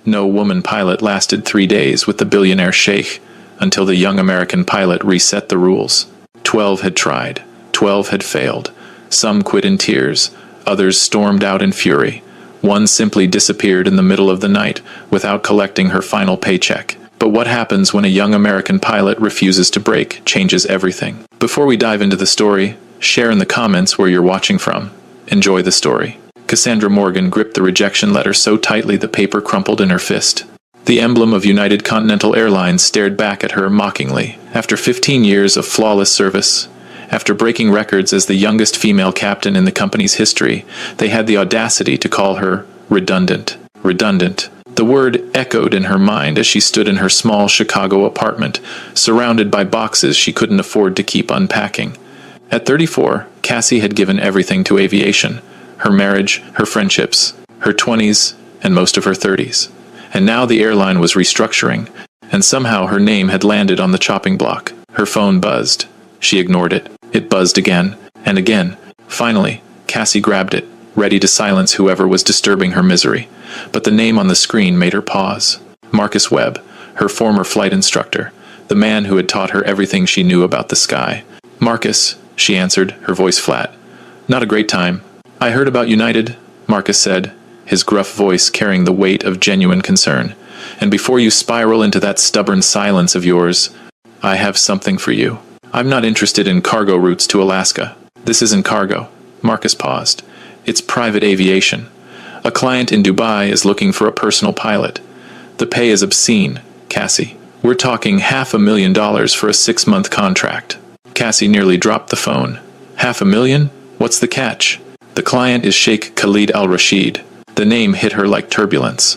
No woman pilot lasted 3 days with the Billionaire Sheikh, until the young American pilot reset the rules. 12 had tried. 12 had failed. Some quit in tears. Others stormed out in fury. One simply disappeared in the middle of the night without collecting her final paycheck. But what happens when a young American pilot refuses to break changes everything. Before we dive into the story, share in the comments where you're watching from. Enjoy the story. Cassandra Morgan gripped the rejection letter so tightly the paper crumpled in her fist. The emblem of United Continental Airlines stared back at her mockingly. After 15 years of flawless service, after breaking records as the youngest female captain in the company's history, they had the audacity to call her redundant. Redundant. The word echoed in her mind as she stood in her small Chicago apartment, surrounded by boxes she couldn't afford to keep unpacking. At 34, Cassie had given everything to aviation. Her marriage, her friendships, her 20s, and most of her 30s. And now the airline was restructuring, and somehow her name had landed on the chopping block. Her phone buzzed. She ignored it. It buzzed again, and again. Finally, Cassie grabbed it, ready to silence whoever was disturbing her misery. But the name on the screen made her pause. Marcus Webb, her former flight instructor, the man who had taught her everything she knew about the sky. "Marcus," she answered, her voice flat. "Not a great time." "I heard about United," Marcus said, his gruff voice carrying the weight of genuine concern. "And before you spiral into that stubborn silence of yours, I have something for you. I'm not interested in cargo routes to Alaska." "This isn't cargo." Marcus paused. "It's private aviation. A client in Dubai is looking for a personal pilot. The pay is obscene, Cassie. We're talking $500,000 for a 6-month contract." Cassie nearly dropped the phone. "$500,000? What's the catch?" "The client is Sheikh Khalid Al-Rashid." The name hit her like turbulence.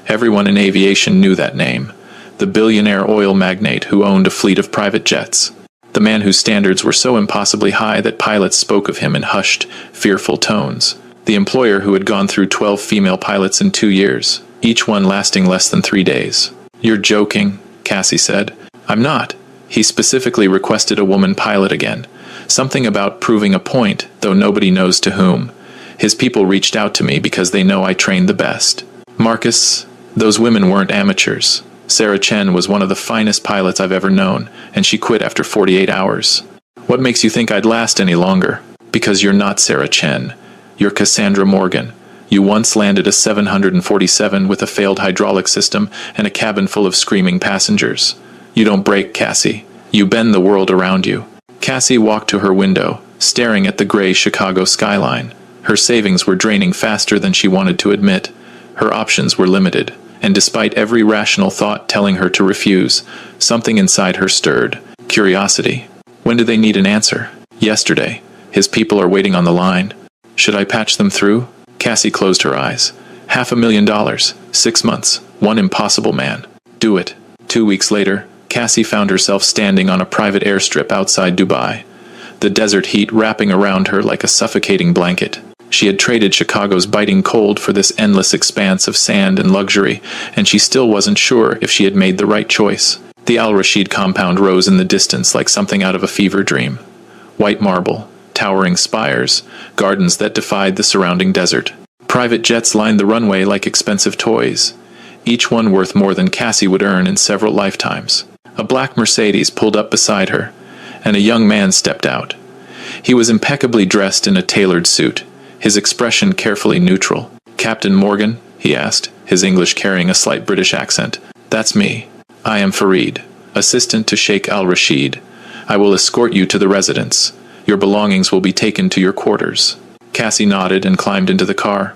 Everyone in aviation knew that name. The billionaire oil magnate who owned a fleet of private jets. The man whose standards were so impossibly high that pilots spoke of him in hushed, fearful tones. The employer who had gone through 12 female pilots in 2 years, each one lasting less than 3 days. "You're joking," Cassie said. "I'm not." He specifically requested a woman pilot again. Something about proving a point, though nobody knows to whom. His people reached out to me because they know I trained the best. "Marcus, those women weren't amateurs. Sarah Chen was one of the finest pilots I've ever known, and she quit after 48 hours. What makes you think I'd last any longer? Because you're not Sarah Chen. You're Cassandra Morgan. You once landed a 747 with a failed hydraulic system and a cabin full of screaming passengers. You don't break, Cassie. You bend the world around you." Cassie walked to her window, staring at the gray Chicago skyline. Her savings were draining faster than she wanted to admit. Her options were limited, and despite every rational thought telling her to refuse, something inside her stirred. Curiosity. When do they need an answer? Yesterday. His people are waiting on the line. Should I patch them through? Cassie closed her eyes. $500,000, 6 months, one impossible man. Do it. 2 weeks later, Cassie found herself standing on a private airstrip outside Dubai, the desert heat wrapping around her like a suffocating blanket. She had traded Chicago's biting cold for this endless expanse of sand and luxury, and she still wasn't sure if she had made the right choice. The Al-Rashid compound rose in the distance like something out of a fever dream. White marble, towering spires, gardens that defied the surrounding desert. Private jets lined the runway like expensive toys, each one worth more than Cassie would earn in several lifetimes. A black Mercedes pulled up beside her, and a young man stepped out. He was impeccably dressed in a tailored suit, his expression carefully neutral. "Captain Morgan?" he asked, his English carrying a slight British accent. "That's me. I am Farid, assistant to Sheikh Al-Rashid. I will escort you to the residence. Your belongings will be taken to your quarters." Cassie nodded and climbed into the car.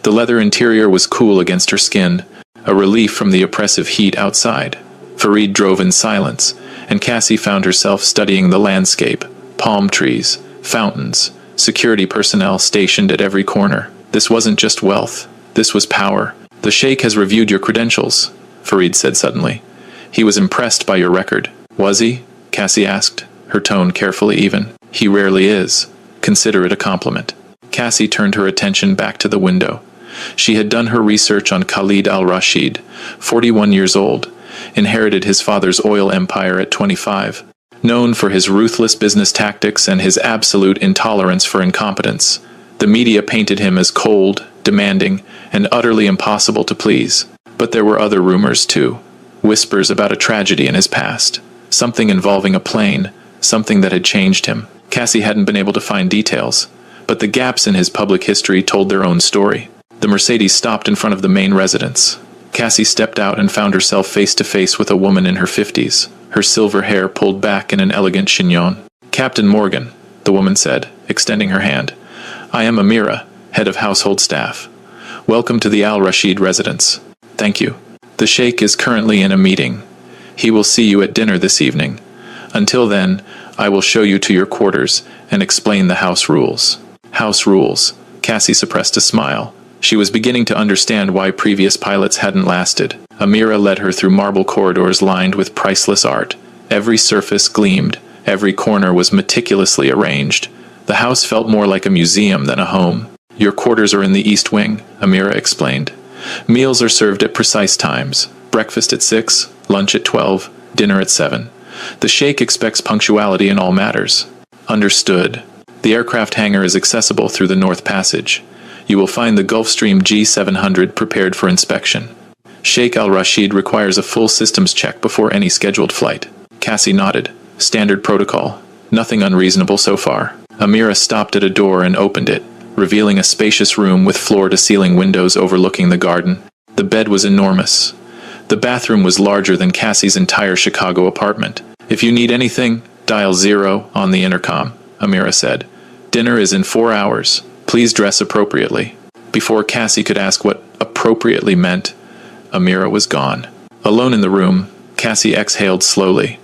The leather interior was cool against her skin, a relief from the oppressive heat outside. Farid drove in silence, and Cassie found herself studying the landscape. Palm trees, fountains, security personnel stationed at every corner. This wasn't just wealth. This was power. "The Sheikh has reviewed your credentials," Farid said suddenly. "He was impressed by your record." "Was he?" Cassie asked, her tone carefully even. "He rarely is. Consider it a compliment." Cassie turned her attention back to the window. She had done her research on Khalid al-Rashid, 41 years old, inherited his father's oil empire at 25. Known for his ruthless business tactics and his absolute intolerance for incompetence, the media painted him as cold, demanding, and utterly impossible to please. But there were other rumors too. Whispers about a tragedy in his past. Something involving a plane, something that had changed him. Cassie hadn't been able to find details, but the gaps in his public history told their own story. The Mercedes stopped in front of the main residence. Cassie stepped out and found herself face to face with a woman in her 50s, her silver hair pulled back in an elegant chignon. "Captain Morgan," the woman said, extending her hand. "I am Amira, head of household staff. Welcome to the Al Rashid residence." "Thank you. The Sheikh is currently in a meeting. He will see you at dinner this evening. Until then, I will show you to your quarters and explain the house rules." House rules. Cassie suppressed a smile. She was beginning to understand why previous pilots hadn't lasted. Amira led her through marble corridors lined with priceless art. Every surface gleamed. Every corner was meticulously arranged. The house felt more like a museum than a home. "Your quarters are in the East Wing," Amira explained. "Meals are served at precise times. Breakfast at 6, lunch at 12, dinner at 7. The Sheikh expects punctuality in all matters." "Understood." The aircraft hangar is accessible through the North Passage. You will find the Gulfstream G700 prepared for inspection. Sheikh Al Rashid requires a full systems check before any scheduled flight. Cassie nodded. Standard protocol. Nothing unreasonable so far. Amira stopped at a door and opened it, revealing a spacious room with floor-to-ceiling windows overlooking the garden. The bed was enormous. The bathroom was larger than Cassie's entire Chicago apartment. "If you need anything, dial 0 on the intercom," Amira said. "Dinner is in 4 hours. Please dress appropriately." Before Cassie could ask what appropriately meant, Amira was gone. Alone in the room, Cassie exhaled slowly.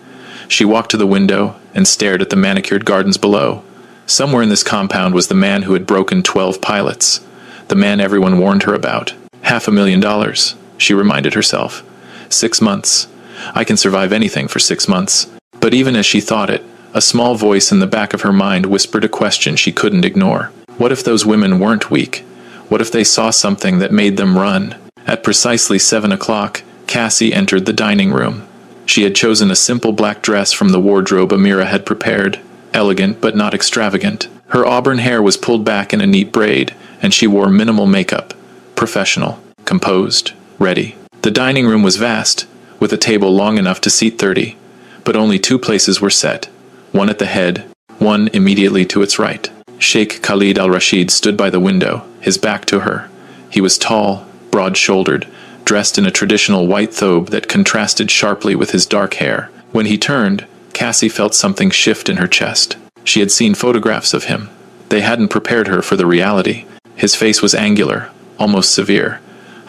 She walked to the window and stared at the manicured gardens below. Somewhere in this compound was the man who had broken 12 pilots. The man everyone warned her about. $500,000, she reminded herself. 6 months. I can survive anything for 6 months. But even as she thought it, a small voice in the back of her mind whispered a question she couldn't ignore. What if those women weren't weak? What if they saw something that made them run? At precisely 7 o'clock, Cassie entered the dining room. She had chosen a simple black dress from the wardrobe Amira had prepared. Elegant but not extravagant. Her auburn hair was pulled back in a neat braid, and she wore minimal makeup. Professional. Composed. Ready. The dining room was vast, with a table long enough to seat 30. But only 2 places were set. One at the head, one immediately to its right. Sheikh Khalid al-Rashid stood by the window, his back to her. He was tall, broad-shouldered, dressed in a traditional white thobe that contrasted sharply with his dark hair. When he turned, Cassie felt something shift in her chest. She had seen photographs of him. They hadn't prepared her for the reality. His face was angular, almost severe.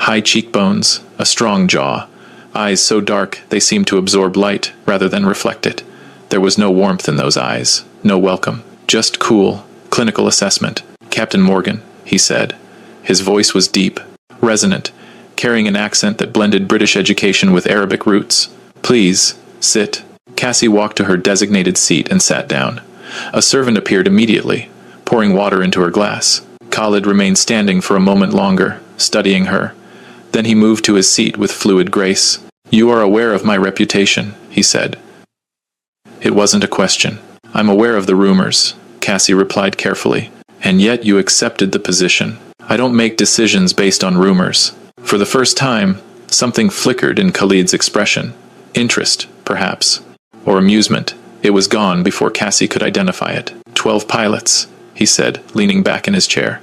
High cheekbones, a strong jaw. Eyes so dark they seemed to absorb light rather than reflect it. There was no warmth in those eyes, no welcome. Just cool, clinical assessment. "Captain Morgan," he said. His voice was deep, resonant, carrying an accent that blended British education with Arabic roots. "Please, sit." Cassie walked to her designated seat and sat down. A servant appeared immediately, pouring water into her glass. Khalid remained standing for a moment longer, studying her. Then he moved to his seat with fluid grace. "You are aware of my reputation," he said. It wasn't a question. "I'm aware of the rumors," Cassie replied carefully. "And yet you accepted the position." "I don't make decisions based on rumors." For the first time, something flickered in Khalid's expression. Interest, perhaps. Or amusement. It was gone before Cassie could identify it. 12 pilots, he said, leaning back in his chair.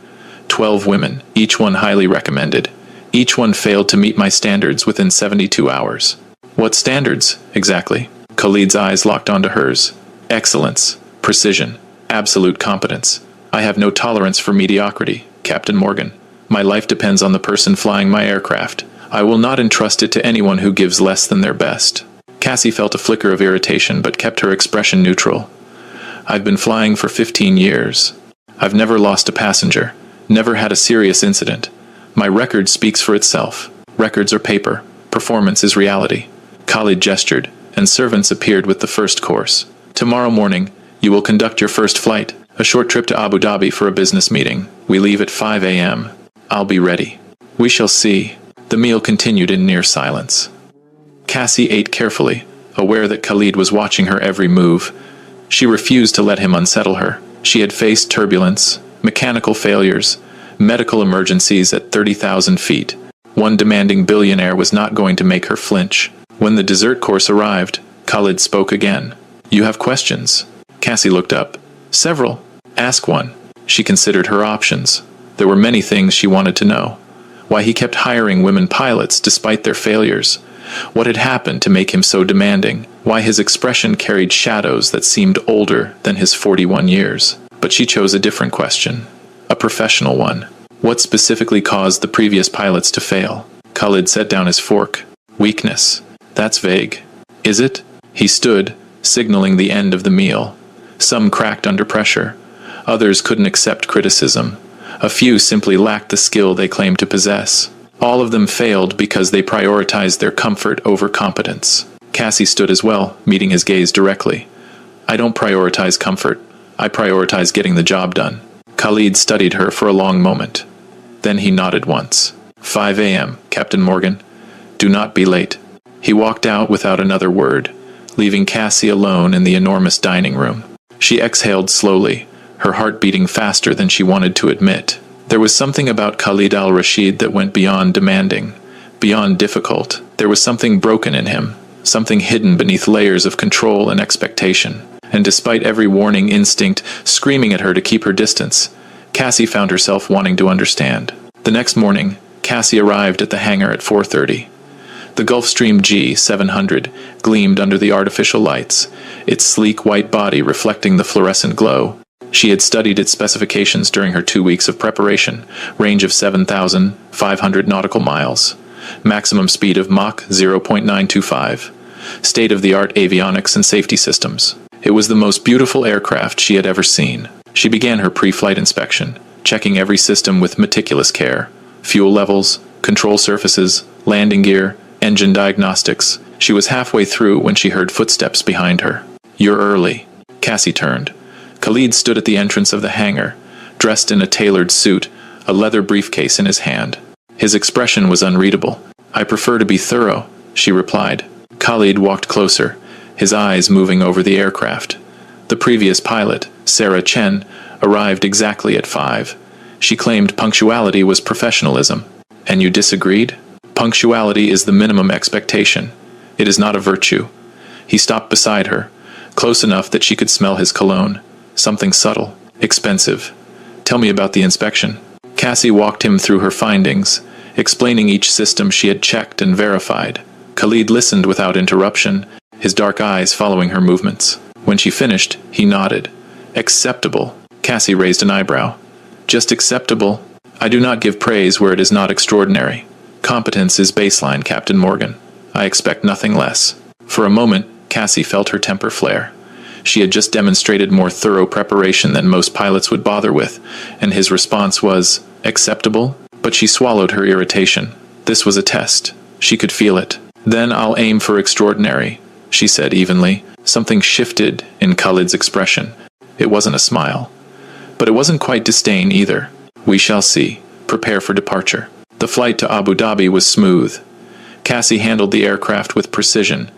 12 women, each one highly recommended. Each one failed to meet my standards within 72 hours. "What standards, exactly?" Khalid's eyes locked onto hers. "Excellence, precision, absolute competence. I have no tolerance for mediocrity, Captain Morgan. My life depends on the person flying my aircraft. I will not entrust it to anyone who gives less than their best." Cassie felt a flicker of irritation but kept her expression neutral. "I've been flying for 15 years. I've never lost a passenger, never had a serious incident. My record speaks for itself. Records are paper. Performance is reality." Khalid gestured, and servants appeared with the first course. "Tomorrow morning, you will conduct your first flight, a short trip to Abu Dhabi for a business meeting. We leave at 5 a.m. I'll be ready." "We shall see." The meal continued in near silence. Cassie ate carefully, aware that Khalid was watching her every move. She refused to let him unsettle her. She had faced turbulence, mechanical failures, medical emergencies at 30,000 feet. One demanding billionaire was not going to make her flinch. When the dessert course arrived, Khalid spoke again. "You have questions?" Cassie looked up. "Several." "Ask one." She considered her options. There were many things she wanted to know. Why he kept hiring women pilots despite their failures. What had happened to make him so demanding? Why his expression carried shadows that seemed older than his 41 years? But she chose a different question. A professional one. What specifically caused the previous pilots to fail? Khalid set down his fork. Weakness. That's vague. Is it? He stood, signaling the end of the meal. Some cracked under pressure. Others couldn't accept criticism. A few simply lacked the skill they claimed to possess. All of them failed because they prioritized their comfort over competence. Cassie stood as well, meeting his gaze directly. "I don't prioritize comfort. I prioritize getting the job done." Khalid studied her for a long moment. Then he nodded once. 5 a.m., Captain Morgan. Do not be late. He walked out without another word, leaving Cassie alone in the enormous dining room. She exhaled slowly, her heart beating faster than she wanted to admit. There was something about Khalid al-Rashid that went beyond demanding, beyond difficult. There was something broken in him, something hidden beneath layers of control and expectation. And despite every warning instinct screaming at her to keep her distance, Cassie found herself wanting to understand. The next morning, Cassie arrived at the hangar at 4:30. The Gulfstream G700 gleamed under the artificial lights, its sleek white body reflecting the fluorescent glow. She had studied its specifications during her 2 weeks of preparation, range of 7,500 nautical miles, maximum speed of Mach 0.925, state-of-the-art avionics and safety systems. It was the most beautiful aircraft she had ever seen. She began her pre-flight inspection, checking every system with meticulous care. Fuel levels, control surfaces, landing gear, engine diagnostics. She was halfway through when she heard footsteps behind her. "You're early." Cassie turned. Khalid stood at the entrance of the hangar, dressed in a tailored suit, a leather briefcase in his hand. His expression was unreadable. "I prefer to be thorough," she replied. Khalid walked closer, his eyes moving over the aircraft. The previous pilot, Sarah Chen, arrived exactly at 5. She claimed punctuality was professionalism. "And you disagreed?" "Punctuality is the minimum expectation. It is not a virtue." He stopped beside her, close enough that she could smell his cologne. Something subtle, expensive. "Tell me about the inspection." Cassie walked him through her findings, explaining each system she had checked and verified. Khalid listened without interruption, his dark eyes following her movements. When she finished, he nodded. "Acceptable." Cassie raised an eyebrow. "Just acceptable? I do not give praise where it is not extraordinary. Competence is baseline, Captain Morgan. I expect nothing less." For a moment, Cassie felt her temper flare. She had just demonstrated more thorough preparation than most pilots would bother with, and his response was, "Acceptable?" But she swallowed her irritation. This was a test. She could feel it. "Then I'll aim for extraordinary," she said evenly. Something shifted in Khalid's expression. It wasn't a smile. But it wasn't quite disdain either. "We shall see. Prepare for departure." The flight to Abu Dhabi was smooth. Cassie handled the aircraft with precision,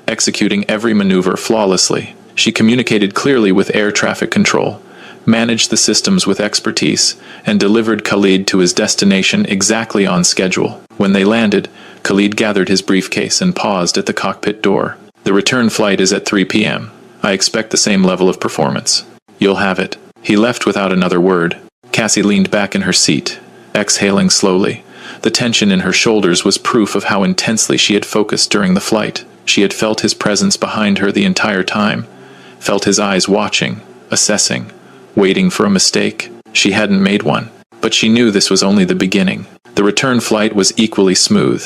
executing every maneuver flawlessly. She communicated clearly with air traffic control, managed the systems with expertise, and delivered Khalid to his destination exactly on schedule. When they landed, Khalid gathered his briefcase and paused at the cockpit door. "The return flight is at 3 p.m. I expect the same level of performance." "You'll have it." He left without another word. Cassie leaned back in her seat, exhaling slowly. The tension in her shoulders was proof of how intensely she had focused during the flight. She had felt his presence behind her the entire time, felt his eyes watching, assessing, waiting for a mistake. She hadn't made one, but she knew this was only the beginning. The return flight was equally smooth.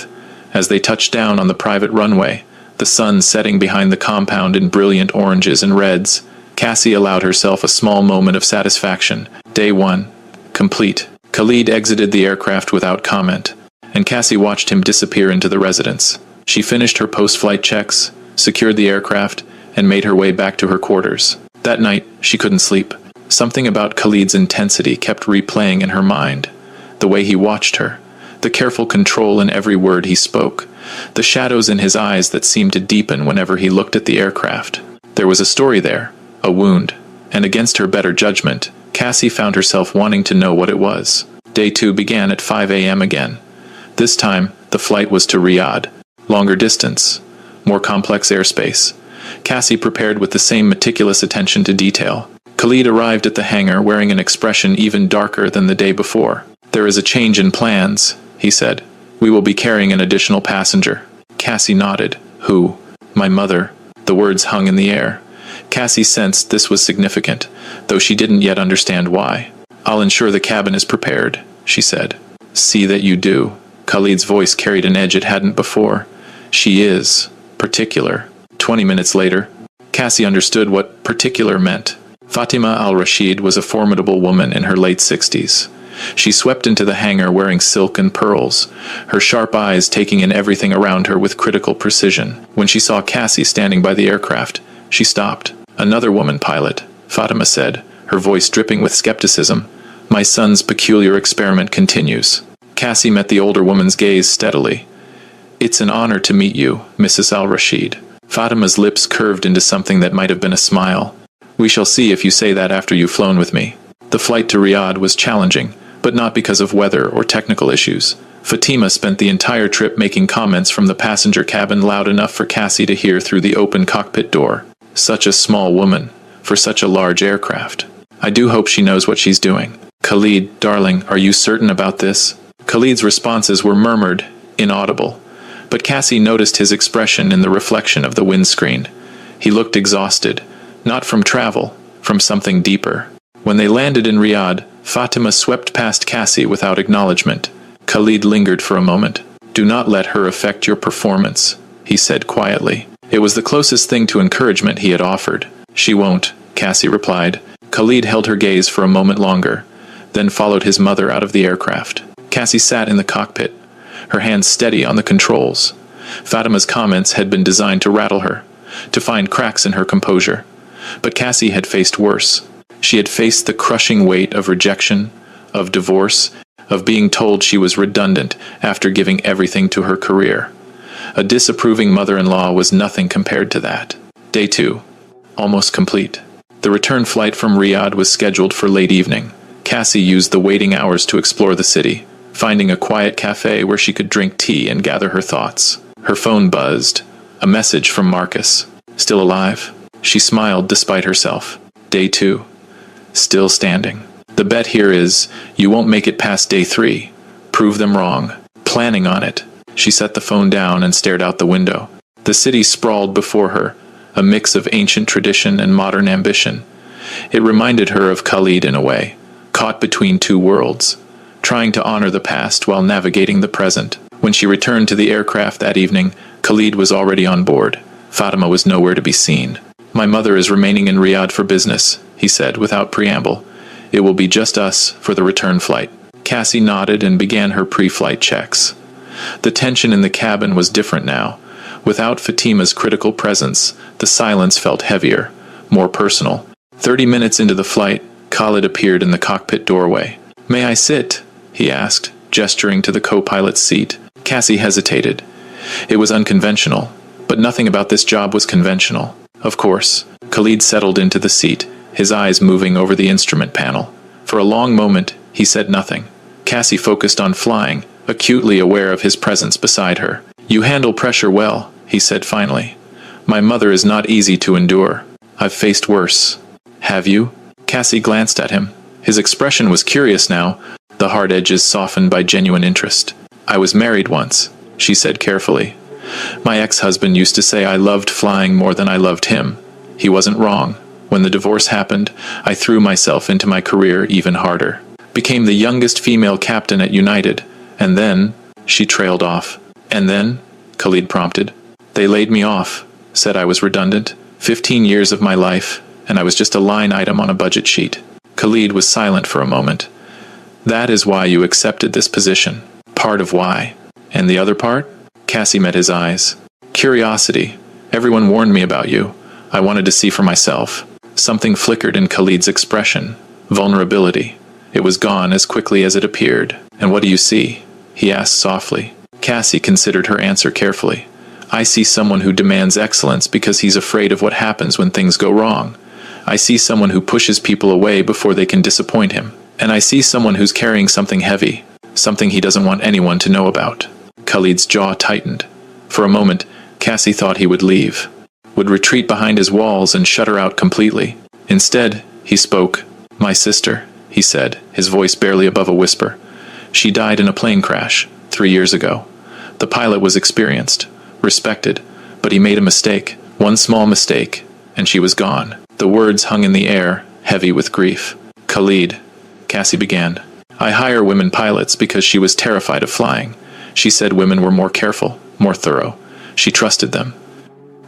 As they touched down on the private runway, the sun setting behind the compound in brilliant oranges and reds, Cassie allowed herself a small moment of satisfaction. Day 1. Complete. Khalid exited the aircraft without comment, and Cassie watched him disappear into the residence. She finished her post-flight checks, secured the aircraft, and made her way back to her quarters. That night, she couldn't sleep. Something about Khalid's intensity kept replaying in her mind. The way he watched her, the careful control in every word he spoke, the shadows in his eyes that seemed to deepen whenever he looked at the aircraft. There was a story there, a wound, and against her better judgment, Cassie found herself wanting to know what it was. Day 2 began at 5 a.m. again. This time, the flight was to Riyadh. Longer distance, more complex airspace. Cassie prepared with the same meticulous attention to detail. Khalid arrived at the hangar wearing an expression even darker than the day before. "There is a change in plans," he said. "We will be carrying an additional passenger." Cassie nodded. "Who?" "My mother." The words hung in the air. Cassie sensed this was significant, though she didn't yet understand why. "I'll ensure the cabin is prepared," she said. "See that you do." Khalid's voice carried an edge it hadn't before. "She is particular." 20 minutes later, Cassie understood what particular meant. Fatima al-Rashid was a formidable woman in her late 60s. She swept into the hangar wearing silk and pearls, her sharp eyes taking in everything around her with critical precision. When she saw Cassie standing by the aircraft, she stopped. "Another woman pilot," Fatima said, her voice dripping with skepticism. "My son's peculiar experiment continues." Cassie met the older woman's gaze steadily. "It's an honor to meet you, Mrs. al-Rashid." Fatima's lips curved into something that might have been a smile. "We shall see if you say that after you've flown with me." The flight to Riyadh was challenging, but not because of weather or technical issues. Fatima spent the entire trip making comments from the passenger cabin loud enough for Cassie to hear through the open cockpit door. "Such a small woman, for such a large aircraft. I do hope she knows what she's doing." "Khalid, darling, are you certain about this?" Khalid's responses were murmured, inaudible. But Cassie noticed his expression in the reflection of the windscreen. He looked exhausted, not from travel, from something deeper. When they landed in Riyadh, Fatima swept past Cassie without acknowledgement. Khalid lingered for a moment. "Do not let her affect your performance," he said quietly. It was the closest thing to encouragement he had offered. "She won't," Cassie replied. Khalid held her gaze for a moment longer, then followed his mother out of the aircraft. Cassie sat in the cockpit, her hands steady on the controls. Fatima's comments had been designed to rattle her, to find cracks in her composure. But Cassie had faced worse. She had faced the crushing weight of rejection, of divorce, of being told she was redundant after giving everything to her career. A disapproving mother-in-law was nothing compared to that. Day 2. Almost complete. The return flight from Riyadh was scheduled for late evening. Cassie used the waiting hours to explore the city, finding a quiet cafe where she could drink tea and gather her thoughts. Her phone buzzed. A message from Marcus. "Still alive?" She smiled despite herself. Day 2. Still standing. "The bet here is, you won't make it past day 3. Prove them wrong." Planning on it, she set the phone down and stared out the window. The city sprawled before her, a mix of ancient tradition and modern ambition. It reminded her of Khalid in a way, caught between two worlds, trying to honor the past while navigating the present. When she returned to the aircraft that evening, Khalid was already on board. Fatima was nowhere to be seen. "My mother is remaining in Riyadh for business," he said without preamble. "It will be just us for the return flight." Cassie nodded and began her pre-flight checks. The tension in the cabin was different now. Without Fatima's critical presence, the silence felt heavier, more personal. 30 minutes into the flight, Khalid appeared in the cockpit doorway. "May I sit?" he asked, gesturing to the co-pilot's seat. Cassie hesitated. It was unconventional, but nothing about this job was conventional. "Of course." Khalid settled into the seat, his eyes moving over the instrument panel. For a long moment, he said nothing. Cassie focused on flying, acutely aware of his presence beside her. "You handle pressure well," he said finally. "My mother is not easy to endure. I've faced worse." "Have you?" Cassie glanced at him. His expression was curious now, the hard edges softened by genuine interest. "I was married once," she said carefully. "My ex-husband used to say I loved flying more than I loved him. He wasn't wrong. When the divorce happened, I threw myself into my career even harder. Became the youngest female captain at United, and then..." She trailed off. "And then?" Khalid prompted. "They laid me off, said I was redundant. 15 years of my life, and I was just a line item on a budget sheet." Khalid was silent for a moment. "That is why you accepted this position." "Part of why." "And the other part?" Cassie met his eyes. "Curiosity. Everyone warned me about you. I wanted to see for myself." Something flickered in Khalid's expression. Vulnerability. It was gone as quickly as it appeared. "And what do you see?" he asked softly. Cassie considered her answer carefully. "I see someone who demands excellence because he's afraid of what happens when things go wrong. I see someone who pushes people away before they can disappoint him. And I see someone who's carrying something heavy. something he doesn't want anyone to know about. Khalid's jaw tightened. For a moment, Cassie thought he would leave, would retreat behind his walls and shut her out completely. Instead, he spoke. "My sister," he said, his voice barely above a whisper. "She died in a plane crash 3 years ago. The pilot was experienced, respected, but he made a mistake, one small mistake, and she was gone." The words hung in the air, heavy with grief. "Khalid," Cassie began. "I hire women pilots because she was terrified of flying. She said women were more careful, more thorough. She trusted them."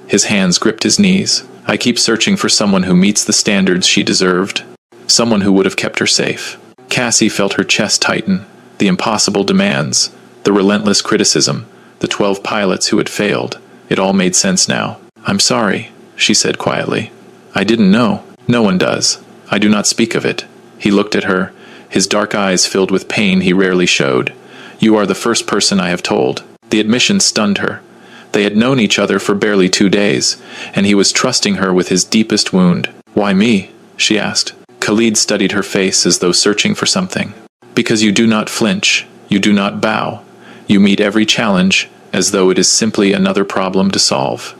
His hands gripped his knees. "I keep searching for someone who meets the standards she deserved. Someone who would have kept her safe." Cassie felt her chest tighten. The impossible demands, the relentless criticism, the 12 pilots who had failed. It all made sense now. "I'm sorry," she said quietly. "I didn't know. No one does. I do not speak of it." He looked at her, his dark eyes filled with pain he rarely showed. "You are the first person I have told." The admission stunned her. They had known each other for barely 2 days, and he was trusting her with his deepest wound. "Why me?" she asked. Khalid studied her face as though searching for something. "Because you do not flinch, you do not bow. You meet every challenge as though it is simply another problem to solve."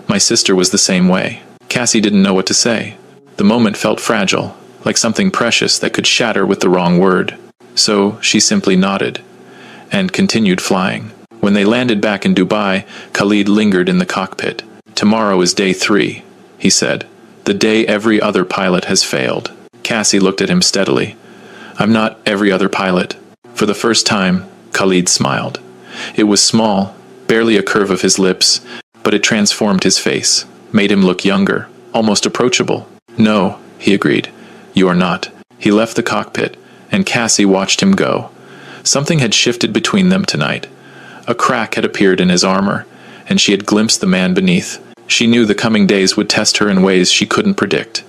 "My sister was the same way." Cassie didn't know what to say. The moment felt fragile, like something precious that could shatter with the wrong word. So she simply nodded and continued flying. When they landed back in Dubai, Khalid lingered in the cockpit. "Tomorrow is day 3, he said. "The day every other pilot has failed." Cassie looked at him steadily. "I'm not every other pilot." For the first time, Khalid smiled. It was small, barely a curve of his lips, but it transformed his face, made him look younger, almost approachable. "No," he agreed. "You are not." He left the cockpit, and Cassie watched him go. Something had shifted between them tonight. A crack had appeared in his armor, and she had glimpsed the man beneath. She knew the coming days would test her in ways she couldn't predict.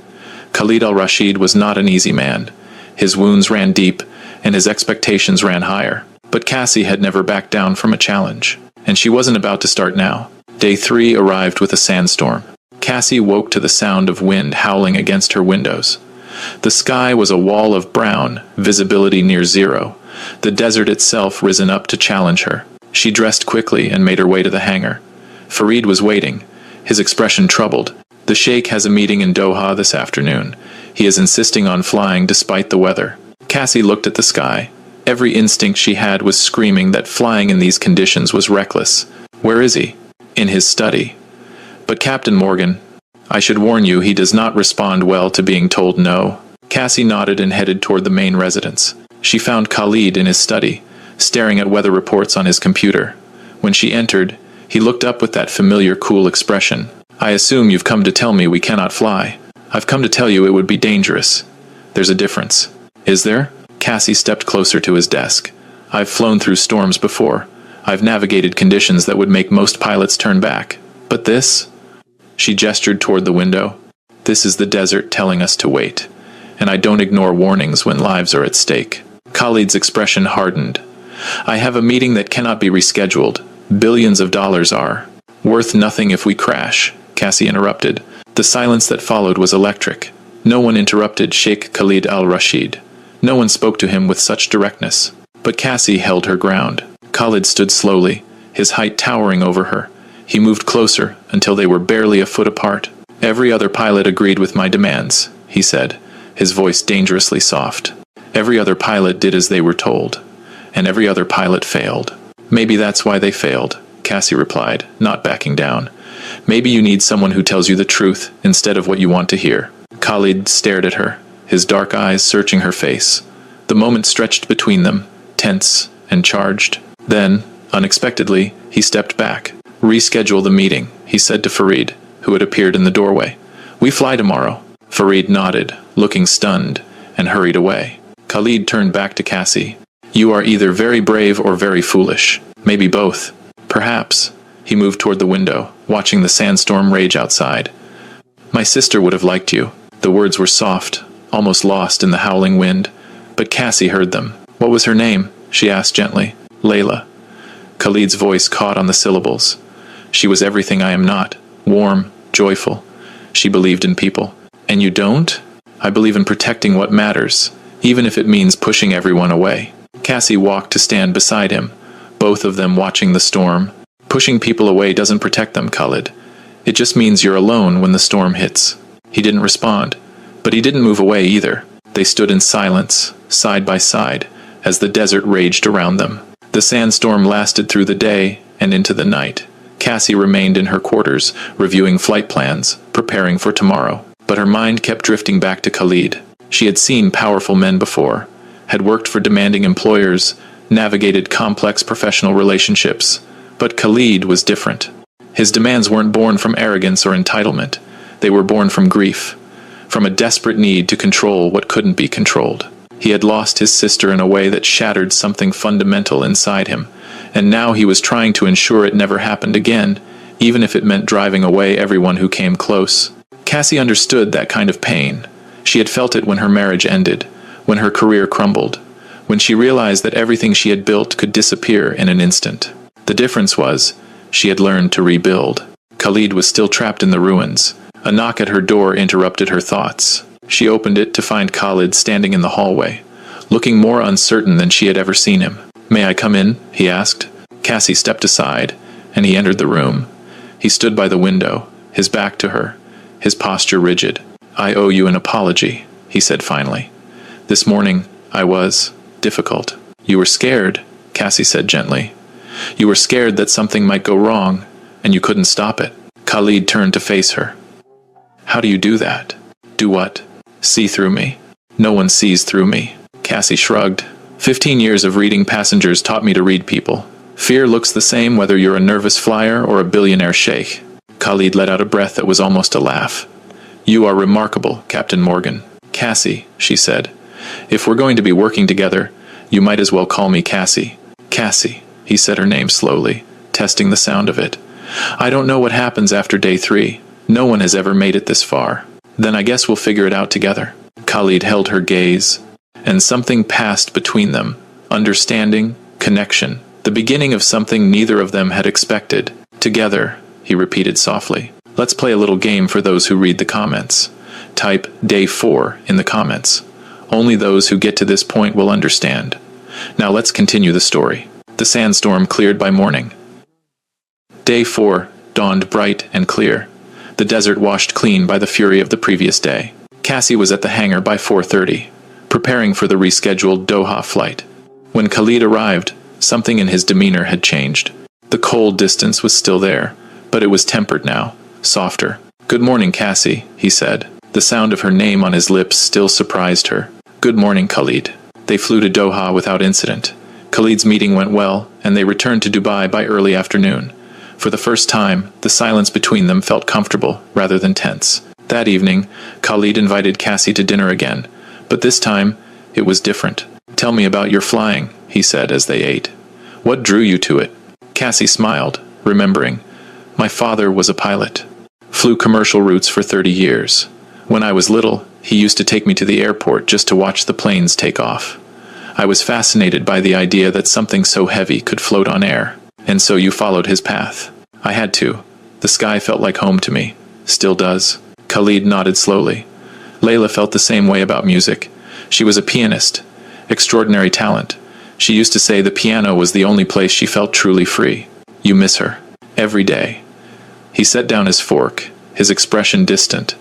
Khalid al-Rashid was not an easy man. His wounds ran deep, and his expectations ran higher. But Cassie had never backed down from a challenge, and she wasn't about to start now. Day 3 arrived with a sandstorm. Cassie woke to the sound of wind howling against her windows. The sky was a wall of brown, visibility near zero, the desert itself risen up to challenge her. She dressed quickly and made her way to the hangar. Farid was waiting, his expression troubled. "The Sheikh has a meeting in Doha this afternoon. He is insisting on flying despite the weather." Cassie looked at the sky. Every instinct she had was screaming that flying in these conditions was reckless. "Where is he?" "In his study." "But Captain Morgan, I should warn you he does not respond well to being told no." Cassie nodded and headed toward the main residence. She found Khalid in his study, staring at weather reports on his computer. When she entered, he looked up with that familiar cool expression. "I assume you've come to tell me we cannot fly." "I've come to tell you it would be dangerous." "There's a difference." "Is there?" Cassie stepped closer to his desk. "I've flown through storms before. I've navigated conditions that would make most pilots turn back. But this?" She gestured toward the window. "This is the desert telling us to wait. And I don't ignore warnings when lives are at stake." Khalid's expression hardened. "I have a meeting that cannot be rescheduled. Billions of dollars are." "Worth nothing if we crash," Cassie interrupted. The silence that followed was electric. No one interrupted Sheikh Khalid al-Rashid. No one spoke to him with such directness. But Cassie held her ground. Khalid stood slowly, his height towering over her. He moved closer until they were barely a foot apart. "Every other pilot agreed with my demands," he said, his voice dangerously soft. "Every other pilot did as they were told. And every other pilot failed." "Maybe that's why they failed," Cassie replied, not backing down. "Maybe you need someone who tells you the truth instead of what you want to hear." Khalid stared at her, his dark eyes searching her face. The moment stretched between them, tense and charged. Then, unexpectedly, he stepped back. "Reschedule the meeting," he said to Farid, who had appeared in the doorway. "We fly tomorrow." Farid nodded, looking stunned, and hurried away. Khalid turned back to Cassie. "You are either very brave or very foolish. Maybe both. Perhaps." He moved toward the window, watching the sandstorm rage outside. "My sister would have liked you." The words were soft, almost lost in the howling wind, but Cassie heard them. "What was her name?" she asked gently. "Layla." Khalid's voice caught on the syllables. "She was everything I am not. Warm, joyful. She believed in people." "And you don't?" "I believe in protecting what matters, even if it means pushing everyone away." Cassie walked to stand beside him, both of them watching the storm. Pushing people away doesn't protect them, Khalid. It just means you're alone when the storm hits. He didn't respond, but he didn't move away either. They stood in silence, side by side, as the desert raged around them. The sandstorm lasted through the day and into the night. Cassie remained in her quarters, reviewing flight plans, preparing for tomorrow. But her mind kept drifting back to Khalid. She had seen powerful men before, had worked for demanding employers, navigated complex professional relationships. But Khalid was different. His demands weren't born from arrogance or entitlement. They were born from grief, from a desperate need to control what couldn't be controlled. He had lost his sister in a way that shattered something fundamental inside him, and now he was trying to ensure it never happened again, even if it meant driving away everyone who came close. Cassie understood that kind of pain. She had felt it when her marriage ended, when her career crumbled, when she realized that everything she had built could disappear in an instant. The difference was, she had learned to rebuild. Khalid was still trapped in the ruins. A knock at her door interrupted her thoughts. She opened it to find Khalid standing in the hallway, looking more uncertain than she had ever seen him. "May I come in?" he asked. Cassie stepped aside, and he entered the room. He stood by the window, his back to her, his posture rigid. "I owe you an apology," he said finally. "This morning, I was difficult." "You were scared," Cassie said gently. "You were scared that something might go wrong, and you couldn't stop it." Khalid turned to face her. "How do you do that?" "Do what?" "See through me." "No one sees through me." Cassie shrugged. 15 years of reading passengers taught me to read people. Fear looks the same whether you're a nervous flyer or a billionaire sheikh. Khalid let out a breath that was almost a laugh. "You are remarkable, Captain Morgan." "Cassie," she said. "If we're going to be working together, you might as well call me Cassie." "Cassie," he said her name slowly, testing the sound of it. "I don't know what happens after day 3. No one has ever made it this far. Then I guess we'll figure it out together." Khalid held her gaze, and something passed between them. Understanding, connection, the beginning of something neither of them had expected. "Together," he repeated softly. "Let's play a little game for those who read the comments. Type day 4 in the comments. Only those who get to this point will understand. Now let's continue the story." The sandstorm cleared by morning. Day 4 dawned bright and clear, the desert washed clean by the fury of the previous day. Cassie was at the hangar by 4:30, preparing for the rescheduled Doha flight. When Khalid arrived, something in his demeanor had changed. The cold distance was still there, but it was tempered now, softer. "Good morning, Cassie," he said. The sound of her name on his lips still surprised her. "Good morning, Khalid." They flew to Doha without incident. Khalid's meeting went well, and they returned to Dubai by early afternoon. For the first time, the silence between them felt comfortable rather than tense. That evening, Khalid invited Cassie to dinner again, but this time, it was different. "Tell me about your flying," he said as they ate. "What drew you to it?" Cassie smiled, remembering. "My father was a pilot. Flew commercial routes for 30 years. When I was little, he used to take me to the airport just to watch the planes take off. I was fascinated by the idea that something so heavy could float on air. And so you followed his path." "I had to. The sky felt like home to me. Still does." Khalid nodded slowly. Layla felt the same way about music. She was a pianist. Extraordinary talent. She used to say the piano was the only place she felt truly free. "You miss her." "Every day." He set down his fork, his expression distant.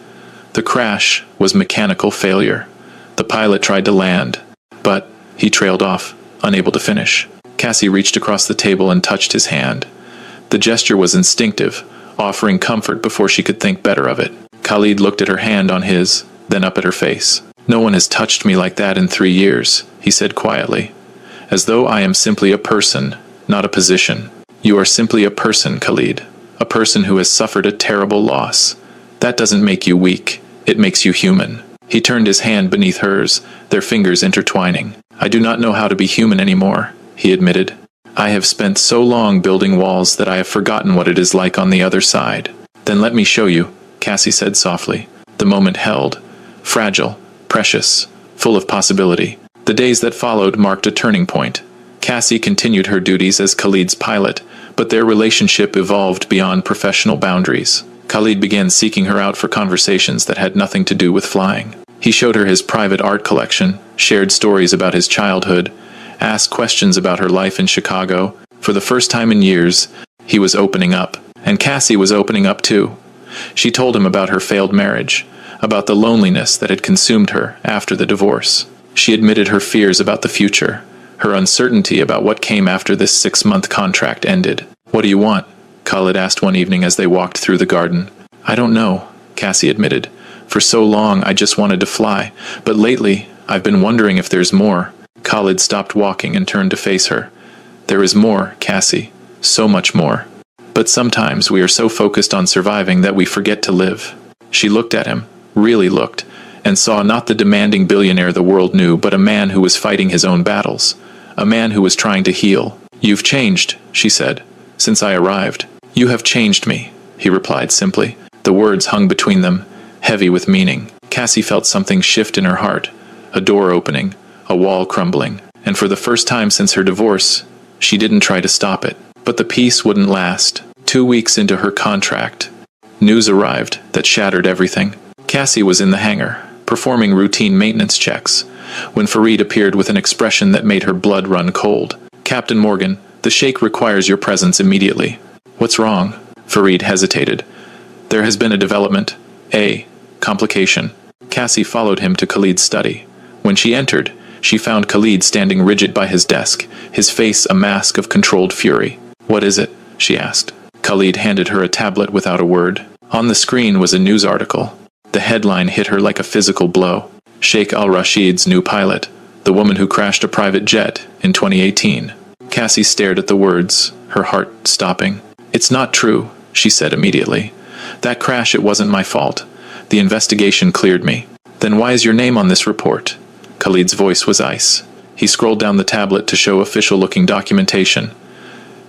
The crash was mechanical failure. The pilot tried to land, but he trailed off, unable to finish. Cassie reached across the table and touched his hand. The gesture was instinctive, offering comfort before she could think better of it. Khalid looked at her hand on his, then up at her face. "No one has touched me like that in 3 years," he said quietly. "As though I am simply a person, not a position." "You are simply a person, Khalid. A person who has suffered a terrible loss. That doesn't make you weak, it makes you human." He turned his hand beneath hers, their fingers intertwining. "I do not know how to be human anymore," he admitted. "I have spent so long building walls that I have forgotten what it is like on the other side." "Then let me show you," Cassie said softly. The moment held, fragile, precious, full of possibility. The days that followed marked a turning point. Cassie continued her duties as Khalid's pilot, but their relationship evolved beyond professional boundaries. Khalid began seeking her out for conversations that had nothing to do with flying. He showed her his private art collection, shared stories about his childhood, asked questions about her life in Chicago. For the first time in years, he was opening up. And Cassie was opening up too. She told him about her failed marriage, about the loneliness that had consumed her after the divorce. She admitted her fears about the future, her uncertainty about what came after this 6-month contract ended. "What do you want?" Khalid asked one evening as they walked through the garden. "I don't know," Cassie admitted. "For so long I just wanted to fly, but lately I've been wondering if there's more." Khalid stopped walking and turned to face her. "There is more, Cassie. So much more. But sometimes we are so focused on surviving that we forget to live." She looked at him, really looked, and saw not the demanding billionaire the world knew, but a man who was fighting his own battles. A man who was trying to heal. "You've changed," she said, "since I arrived." "You have changed me," he replied simply. The words hung between them, heavy with meaning. Cassie felt something shift in her heart, a door opening, a wall crumbling, and for the first time since her divorce, she didn't try to stop it. But the peace wouldn't last. 2 weeks into her contract, news arrived that shattered everything. Cassie was in the hangar, performing routine maintenance checks, when Fareed appeared with an expression that made her blood run cold. "Captain Morgan, the Sheikh requires your presence immediately." "What's wrong?" Fareed hesitated. "There has been a development. A complication." Cassie followed him to Khalid's study. When she entered, she found Khalid standing rigid by his desk, his face a mask of controlled fury. "What is it?" she asked. Khalid handed her a tablet without a word. On the screen was a news article. The headline hit her like a physical blow. Sheikh al-Rashid's new pilot, the woman who crashed a private jet in 2018. Cassie stared at the words, her heart stopping. "It's not true," she said immediately. "That crash, it wasn't my fault. The investigation cleared me." "Then why is your name on this report?" Khalid's voice was ice. He scrolled down the tablet to show official-looking documentation.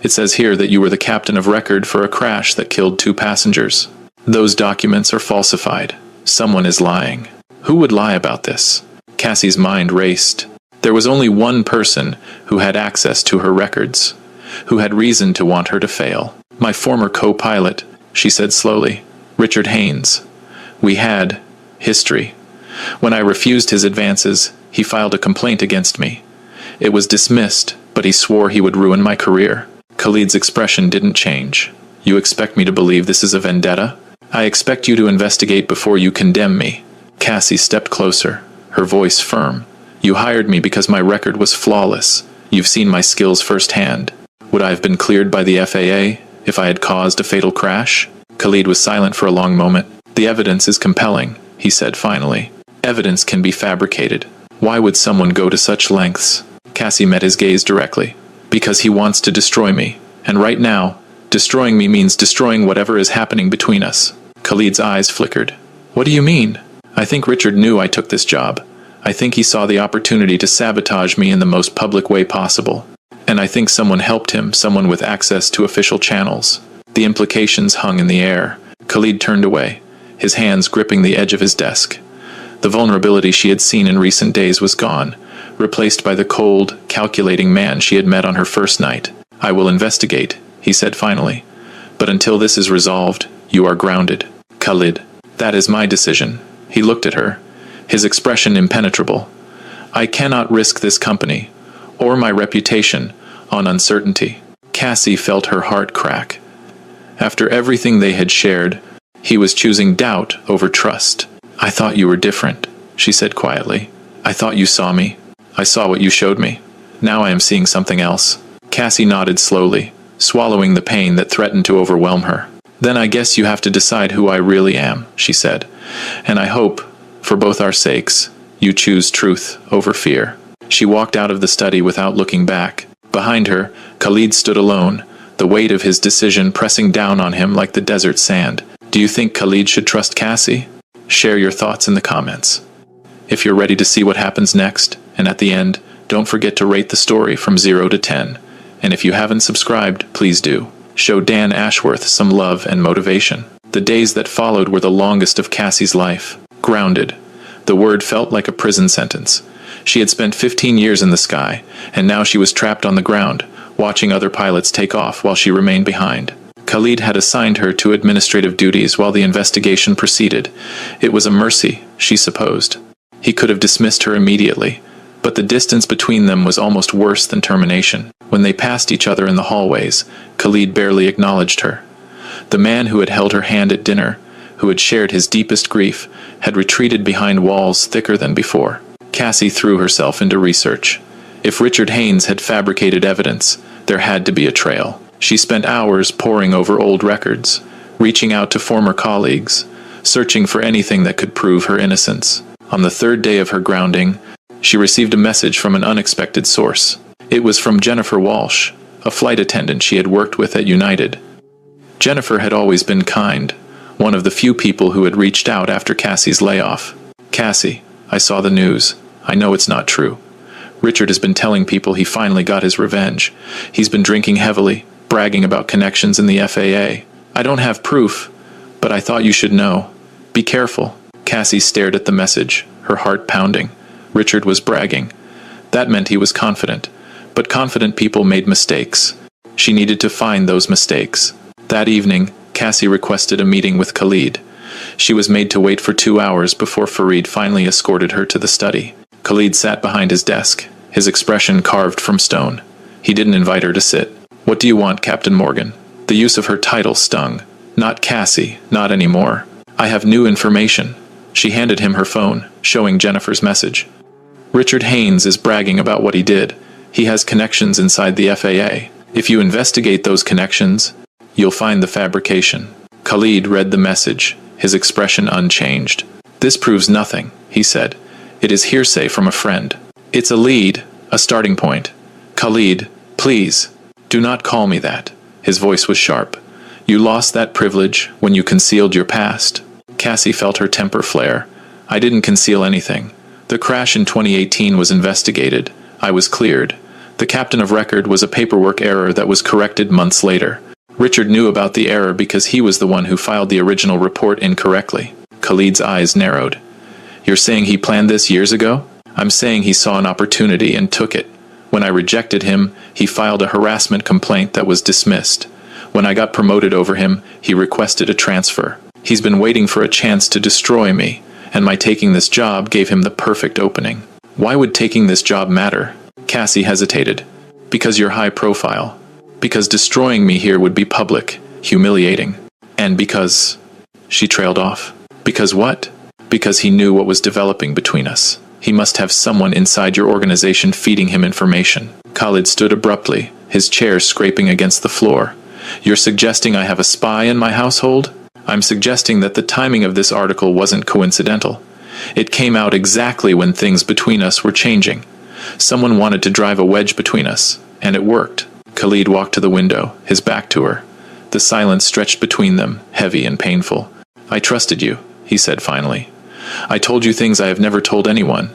"It says here that you were the captain of record for a crash that killed 2 passengers. Those documents are falsified. Someone is lying." Who would lie about this? Cassie's mind raced. There was only one person who had access to her records, who had reason to want her to fail. "My former co-pilot," she said slowly. "Richard Haynes. We had history. When I refused his advances, he filed a complaint against me. It was dismissed, but he swore he would ruin my career." Khalid's expression didn't change. "You expect me to believe this is a vendetta?" "I expect you to investigate before you condemn me." Cassie stepped closer, her voice firm. "You hired me because my record was flawless. You've seen my skills firsthand. Would I have been cleared by the FAA if I had caused a fatal crash?" Khalid was silent for a long moment. "The evidence is compelling," he said finally. "Evidence can be fabricated. Why would someone go to such lengths?" Cassie met his gaze directly. "Because he wants to destroy me. And right now, destroying me means destroying whatever is happening between us." Khalid's eyes flickered. "What do you mean?" "I think Richard knew I took this job. I think he saw the opportunity to sabotage me in the most public way possible. And I think someone helped him, someone with access to official channels." The implications hung in the air. Khalid turned away, his hands gripping the edge of his desk. The vulnerability she had seen in recent days was gone, replaced by the cold, calculating man she had met on her first night. "I will investigate," he said finally. "But until this is resolved, you are grounded." "Khalid, that is my decision." He looked at her, his expression impenetrable. "I cannot risk this company, or my reputation, on uncertainty." Cassie felt her heart crack. After everything they had shared, he was choosing doubt over trust. "I thought you were different," she said quietly. "I thought you saw me. I saw what you showed me. Now I am seeing something else." Cassie nodded slowly, swallowing the pain that threatened to overwhelm her. "Then I guess you have to decide who I really am," she said. "And I hope, for both our sakes, you choose truth over fear." She walked out of the study without looking back. Behind her, Khalid stood alone, the weight of his decision pressing down on him like the desert sand. Do you think Khalid should trust Cassie? Share your thoughts in the comments. If you're ready to see what happens next, and at the end, don't forget to rate the story from 0 to 10. And if you haven't subscribed, please do. Show Dan Ashworth some love and motivation. The days that followed were the longest of Cassie's life. Grounded. The word felt like a prison sentence. She had spent 15 years in the sky, and now she was trapped on the ground, watching other pilots take off while she remained behind. Khalid had assigned her to administrative duties while the investigation proceeded. It was a mercy, she supposed. He could have dismissed her immediately, But the distance between them was almost worse than termination. When they passed each other in the hallways, Khalid barely acknowledged her. The man who had held her hand at dinner, who had shared his deepest grief, had retreated behind walls thicker than before. Cassie threw herself into research. If Richard Haynes had fabricated evidence, there had to be a trail. She spent hours poring over old records, reaching out to former colleagues, searching for anything that could prove her innocence. On the third day of her grounding, she received a message from an unexpected source. It was from Jennifer Walsh, a flight attendant she had worked with at United. Jennifer had always been kind, one of the few people who had reached out after Cassie's layoff. "Cassie, I saw the news. I know it's not true. Richard has been telling people he finally got his revenge. He's been drinking heavily, bragging about connections in the FAA. I don't have proof, but I thought you should know. Be careful." Cassie stared at the message, her heart pounding. Richard was bragging. That meant he was confident. But confident people made mistakes. She needed to find those mistakes. That evening, Cassie requested a meeting with Khalid. She was made to wait for 2 hours before Fareed finally escorted her to the study. Khalid sat behind his desk, his expression carved from stone. He didn't invite her to sit. "What do you want, Captain Morgan?" The use of her title stung. "Not Cassie, not anymore. I have new information." She handed him her phone, showing Jennifer's message. "Richard Haynes is bragging about what he did. He has connections inside the FAA. If you investigate those connections, you'll find the fabrication." Khalid read the message, his expression unchanged. "This proves nothing," he said. "It is hearsay from a friend. It's a lead, a starting point. Khalid, please, do not call me that." His voice was sharp. "You lost that privilege when you concealed your past." Cassie felt her temper flare. "I didn't conceal anything. The crash in 2018 was investigated. I was cleared. The captain of record was a paperwork error that was corrected months later. Richard knew about the error because he was the one who filed the original report incorrectly." Khalid's eyes narrowed. "You're saying he planned this years ago?" "I'm saying he saw an opportunity and took it. When I rejected him, he filed a harassment complaint that was dismissed. When I got promoted over him, he requested a transfer. He's been waiting for a chance to destroy me, and my taking this job gave him the perfect opening." "Why would taking this job matter?" Cassie hesitated. "Because you're high profile. Because destroying me here would be public, humiliating. And because—" She trailed off. "Because what?" "Because he knew what was developing between us. He must have someone inside your organization feeding him information." Khalid stood abruptly, his chair scraping against the floor. "You're suggesting I have a spy in my household?" "I'm suggesting that the timing of this article wasn't coincidental. It came out exactly when things between us were changing. Someone wanted to drive a wedge between us, and it worked." Khalid walked to the window, his back to her. The silence stretched between them, heavy and painful. "I trusted you," he said finally. "I told you things I have never told anyone,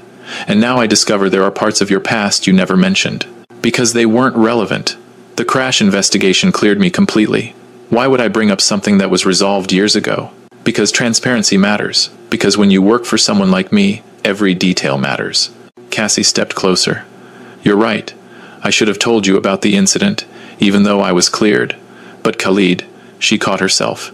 and now I discover there are parts of your past you never mentioned. Because they weren't relevant. The crash investigation cleared me completely. Why would I bring up something that was resolved years ago? Because transparency matters. Because when you work for someone like me, every detail matters." Cassie stepped closer. "You're right. I should have told you about the incident, even though I was cleared. But Khalid," she caught herself.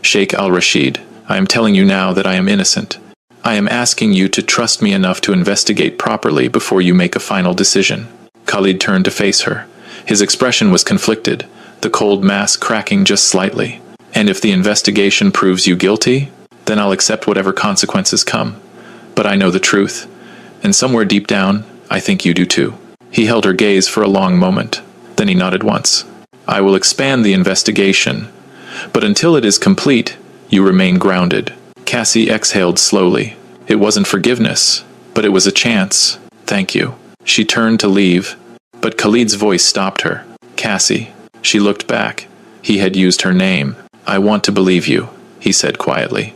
"Sheikh al-Rashid, I am telling you now that I am innocent. I am asking you to trust me enough to investigate properly before you make a final decision." Khalid turned to face her. His expression was conflicted, the cold mask cracking just slightly. "And if the investigation proves you guilty, then I'll accept whatever consequences come. But I know the truth. And somewhere deep down, I think you do too." He held her gaze for a long moment. Then he nodded once. "I will expand the investigation. But until it is complete, you remain grounded." Cassie exhaled slowly. It wasn't forgiveness, but it was a chance. "Thank you." She turned to leave, but Khalid's voice stopped her. "Cassie." She looked back. He had used her name. "I want to believe you," he said quietly.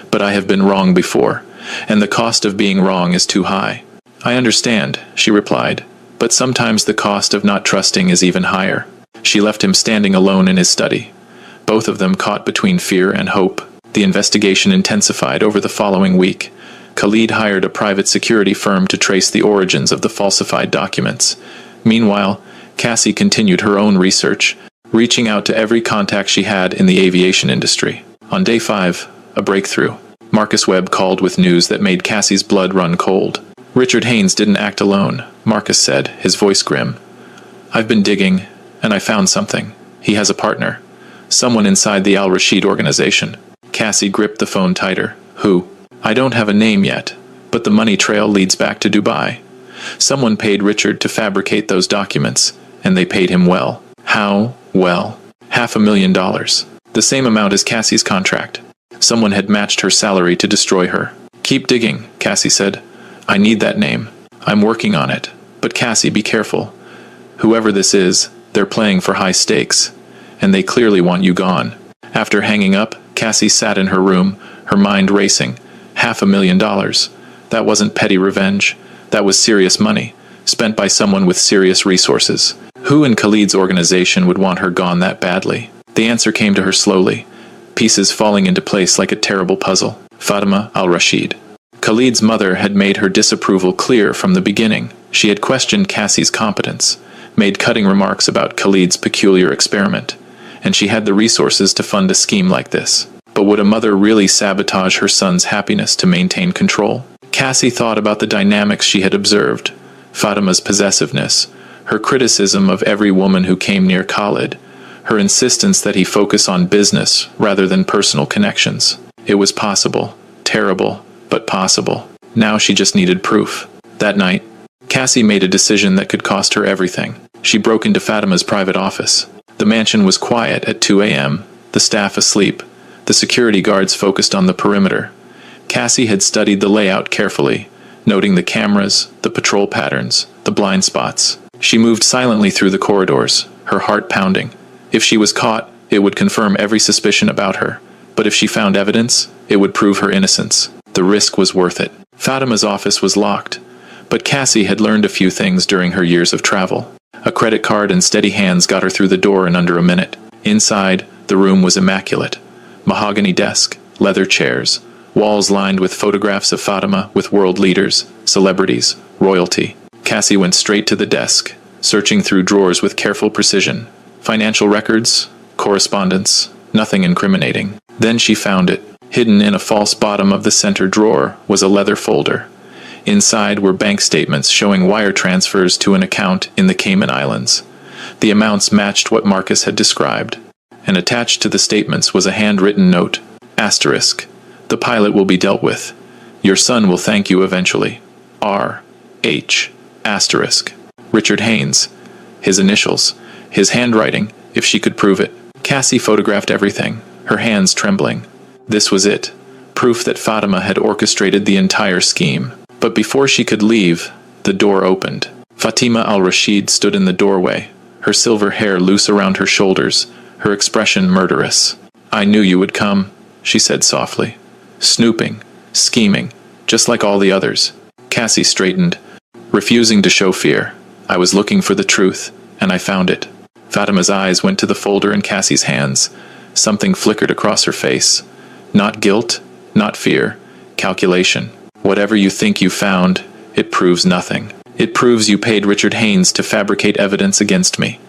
"But I have been wrong before, and the cost of being wrong is too high." "I understand," she replied, "but sometimes the cost of not trusting is even higher." She left him standing alone in his study, both of them caught between fear and hope. The investigation intensified over the following week. Khalid hired a private security firm to trace the origins of the falsified documents. Meanwhile, Cassie continued her own research, reaching out to every contact she had in the aviation industry. On day 5, a breakthrough. Marcus Webb called with news that made Cassie's blood run cold. Richard Haynes didn't act alone, Marcus said, his voice grim. I've been digging, and I found something. He has a partner. Someone inside the Al-Rashid organization. Cassie gripped the phone tighter. Who? I don't have a name yet, but the money trail leads back to Dubai. Someone paid Richard to fabricate those documents, and they paid him well. How well? $500,000. The same amount as Cassie's contract. Someone had matched her salary to destroy her. Keep digging, Cassie said. I need that name. I'm working on it. But Cassie, be careful. Whoever this is, they're playing for high stakes, and they clearly want you gone. After hanging up, Cassie sat in her room, her mind racing. $500,000. That wasn't petty revenge. That was serious money, spent by someone with serious resources. Who in Khalid's organization would want her gone that badly? The answer came to her slowly, pieces falling into place like a terrible puzzle. Fatima al-Rashid. Khalid's mother had made her disapproval clear from the beginning. She had questioned Cassie's competence, made cutting remarks about Khalid's peculiar experiment, and she had the resources to fund a scheme like this. But would a mother really sabotage her son's happiness to maintain control? Cassie thought about the dynamics she had observed. Fatima's possessiveness, her criticism of every woman who came near Khalid, her insistence that he focus on business rather than personal connections. It was possible. Terrible, but possible. Now she just needed proof. That night, Cassie made a decision that could cost her everything. She broke into Fatima's private office. The mansion was quiet at 2 a.m., the staff asleep, the security guards focused on the perimeter. Cassie had studied the layout carefully, noting the cameras, the patrol patterns, the blind spots. She moved silently through the corridors, her heart pounding. If she was caught, it would confirm every suspicion about her. But if she found evidence, it would prove her innocence. The risk was worth it. Fatima's office was locked, but Cassie had learned a few things during her years of travel. A credit card and steady hands got her through the door in under a minute. Inside, the room was immaculate. Mahogany desk, leather chairs, walls lined with photographs of Fatima with world leaders, celebrities, royalty. Cassie went straight to the desk, searching through drawers with careful precision. Financial records, correspondence, nothing incriminating. Then she found it. Hidden in a false bottom of the center drawer was a leather folder. Inside were bank statements showing wire transfers to an account in the Cayman Islands. The amounts matched what Marcus had described, and attached to the statements was a handwritten note. Asterisk. The pilot will be dealt with. Your son will thank you eventually. R.H. Asterisk. Richard Haynes. His initials. His handwriting, if she could prove it. Cassie photographed everything, her hands trembling. This was it. Proof that Fatima had orchestrated the entire scheme. But before she could leave, the door opened. Fatima al-Rashid stood in the doorway, her silver hair loose around her shoulders, her expression murderous. I knew you would come, she said softly. Snooping, scheming, just like all the others. Cassie straightened, refusing to show fear. I was looking for the truth, and I found it. Fatima's eyes went to the folder in Cassie's hands. Something flickered across her face. Not guilt, not fear, calculation. Whatever you think you found, it proves nothing. It proves you paid Richard Haynes to fabricate evidence against me.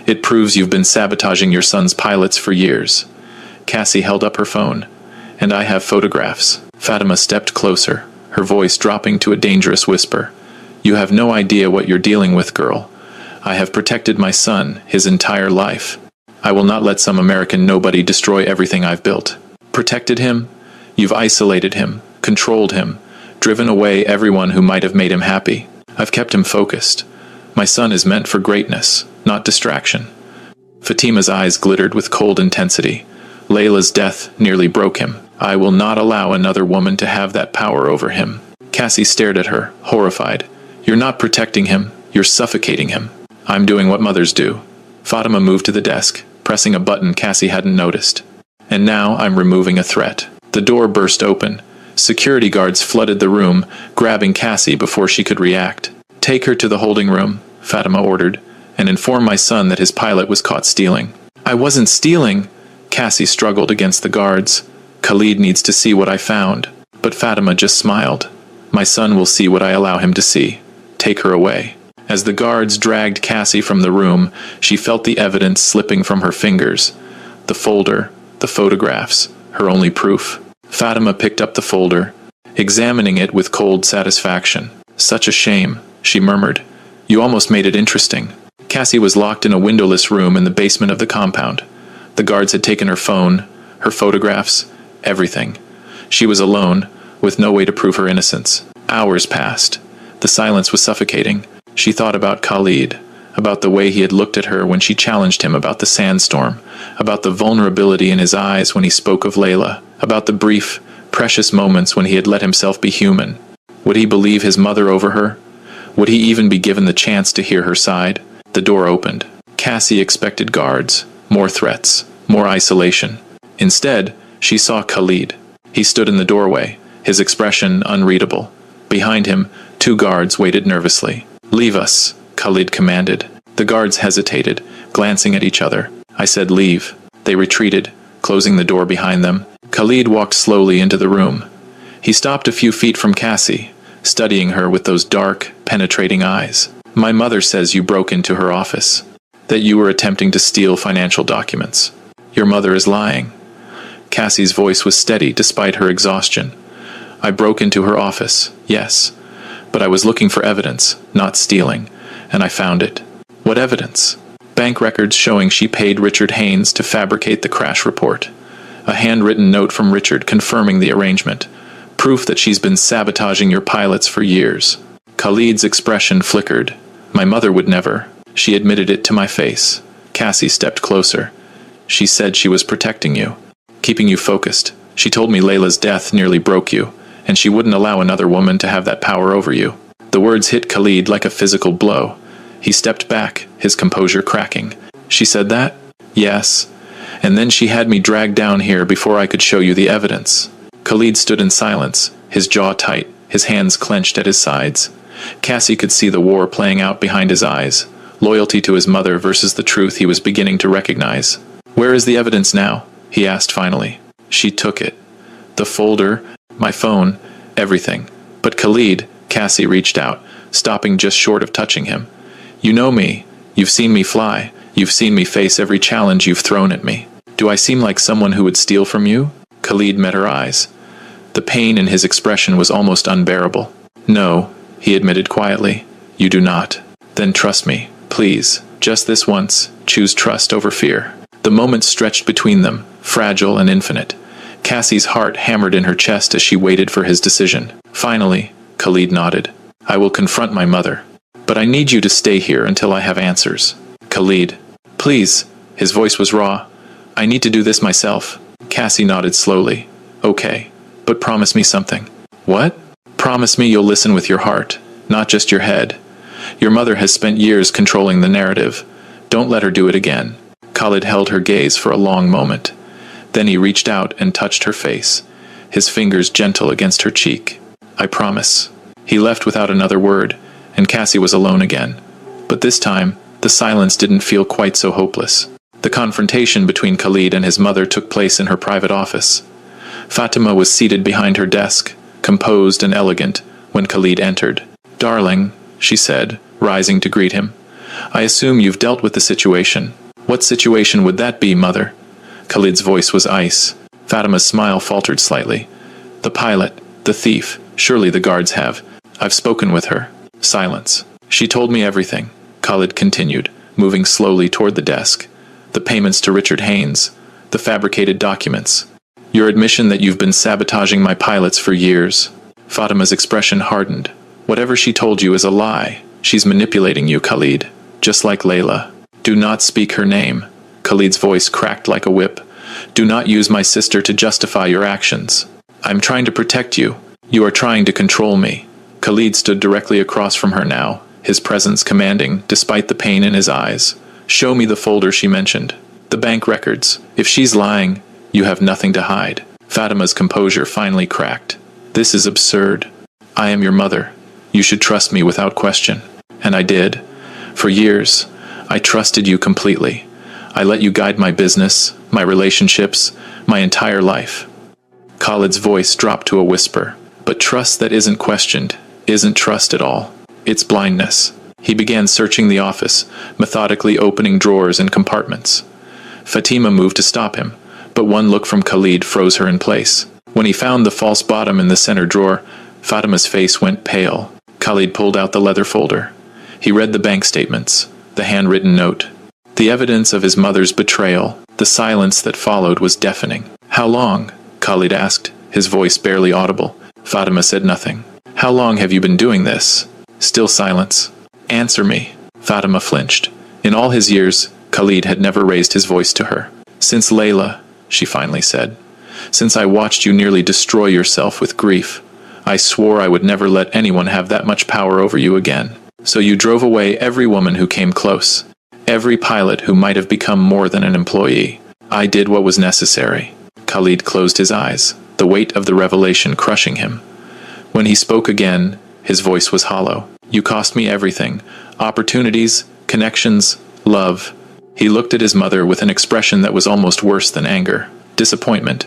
It proves you've been sabotaging your son's pilots for years. Cassie held up her phone. And I have photographs. Fatima stepped closer, her voice dropping to a dangerous whisper. You have no idea what you're dealing with, girl. I have protected my son his entire life. I will not let some American nobody destroy everything I've built. Protected him? You've isolated him, controlled him, driven away everyone who might have made him happy. I've kept him focused. My son is meant for greatness, not distraction. Fatima's eyes glittered with cold intensity. Layla's death nearly broke him. I will not allow another woman to have that power over him. Cassie stared at her, horrified. You're not protecting him, you're suffocating him. I'm doing what mothers do. Fatima moved to the desk, pressing a button Cassie hadn't noticed. And now I'm removing a threat. The door burst open. Security guards flooded the room, grabbing Cassie before she could react. Take her to the holding room, Fatima ordered, and inform my son that his pilot was caught stealing. I wasn't stealing, Cassie struggled against the guards. Khalid needs to see what I found. But Fatima just smiled. My son will see what I allow him to see. Take her away. As the guards dragged Cassie from the room, she felt the evidence slipping from her fingers. The folder, the photographs, her only proof. Fatima picked up the folder, examining it with cold satisfaction. Such a shame, she murmured. You almost made it interesting. Cassie was locked in a windowless room in the basement of the compound. The guards had taken her phone, her photographs, everything. She was alone, with no way to prove her innocence. Hours passed. The silence was suffocating. She thought about Khalid, about the way he had looked at her when she challenged him about the sandstorm, about the vulnerability in his eyes when he spoke of Layla, about the brief, precious moments when he had let himself be human. Would he believe his mother over her? Would he even be given the chance to hear her side? The door opened. Cassie expected guards, more threats, more isolation. Instead, she saw Khalid. He stood in the doorway, his expression unreadable. Behind him, 2 guards waited nervously. "Leave us," Khalid commanded. The guards hesitated, glancing at each other. "I said leave." They retreated, closing the door behind them. Khalid walked slowly into the room. He stopped a few feet from Cassie, studying her with those dark, penetrating eyes. "My mother says you broke into her office, that you were attempting to steal financial documents. Your mother is lying." Cassie's voice was steady despite her exhaustion. "I broke into her office, yes. But I was looking for evidence, not stealing, and I found it." "What evidence?" "Bank records showing she paid Richard Haynes to fabricate the crash report. A handwritten note from Richard confirming the arrangement. Proof that she's been sabotaging your pilots for years." Khalid's expression flickered. "My mother would never." She admitted it to my face. Cassie stepped closer. "She said she was protecting you, keeping you focused. She told me Layla's death nearly broke you, and she wouldn't allow another woman to have that power over you." The words hit Khalid like a physical blow. He stepped back, his composure cracking. "She said that?" "Yes. And then she had me dragged down here before I could show you the evidence." Khalid stood in silence, his jaw tight, his hands clenched at his sides. Cassie could see the war playing out behind his eyes, loyalty to his mother versus the truth he was beginning to recognize. "Where is the evidence now?" he asked finally. "She took it. The folder, my phone, everything." "But Khalid," Cassie reached out, stopping just short of touching him. "You know me. You've seen me fly. You've seen me face every challenge you've thrown at me. Do I seem like someone who would steal from you?" Khalid met her eyes. The pain in his expression was almost unbearable. "No," he admitted quietly. "You do not." "Then trust me, please. Just this once, choose trust over fear." The moment stretched between them, fragile and infinite. Cassie's heart hammered in her chest as she waited for his decision. Finally, Khalid nodded. "I will confront my mother. But I need you to stay here until I have answers." "Khalid, please." His voice was raw. "I need to do this myself." Cassie nodded slowly. "Okay, but promise me something." "What?" "Promise me you'll listen with your heart, not just your head. Your mother has spent years controlling the narrative. Don't let her do it again." Khalid held her gaze for a long moment. Then he reached out and touched her face, his fingers gentle against her cheek. "I promise." He left without another word, and Cassie was alone again. But this time, the silence didn't feel quite so hopeless. The confrontation between Khalid and his mother took place in her private office. Fatima was seated behind her desk, composed and elegant, when Khalid entered. "Darling," she said, rising to greet him. "I assume you've dealt with the situation." "What situation would that be, mother?" Khalid's voice was ice. Fatima's smile faltered slightly. "The pilot, the thief, surely the guards have. I've spoken with her." Silence. "She told me everything," Khalid continued, moving slowly toward the desk. "The payments to Richard Haynes, the fabricated documents. Your admission that you've been sabotaging my pilots for years." Fatima's expression hardened. "Whatever she told you is a lie. She's manipulating you, Khalid. Just like Layla." "Do not speak her name." Khalid's voice cracked like a whip. "Do not use my sister to justify your actions. I'm trying to protect you. You are trying to control me." Khalid stood directly across from her now, his presence commanding, despite the pain in his eyes. "Show me the folder she mentioned. The bank records. If she's lying, you have nothing to hide." Fatima's composure finally cracked. "This is absurd. I am your mother. You should trust me without question." "And I did. For years, I trusted you completely. I let you guide my business, my relationships, my entire life." Khalid's voice dropped to a whisper. "But trust that isn't questioned isn't trust at all. It's blindness." He began searching the office, methodically opening drawers and compartments. Fatima moved to stop him, but one look from Khalid froze her in place. When he found the false bottom in the center drawer, Fatima's face went pale. Khalid pulled out the leather folder. He read the bank statements, the handwritten note. The evidence of his mother's betrayal, the silence that followed was deafening. "How long?" Khalid asked, his voice barely audible. Fatima said nothing. "How long have you been doing this?" Still silence. "Answer me." Fatima flinched. In all his years, Khalid had never raised his voice to her. "Since Layla," she finally said. "Since I watched you nearly destroy yourself with grief. I swore I would never let anyone have that much power over you again. So you drove away every woman who came close. Every pilot who might have become more than an employee. I did what was necessary." Khalid closed his eyes, the weight of the revelation crushing him. When he spoke again, his voice was hollow. "You cost me everything. Opportunities, connections, love." He looked at his mother with an expression that was almost worse than anger. Disappointment.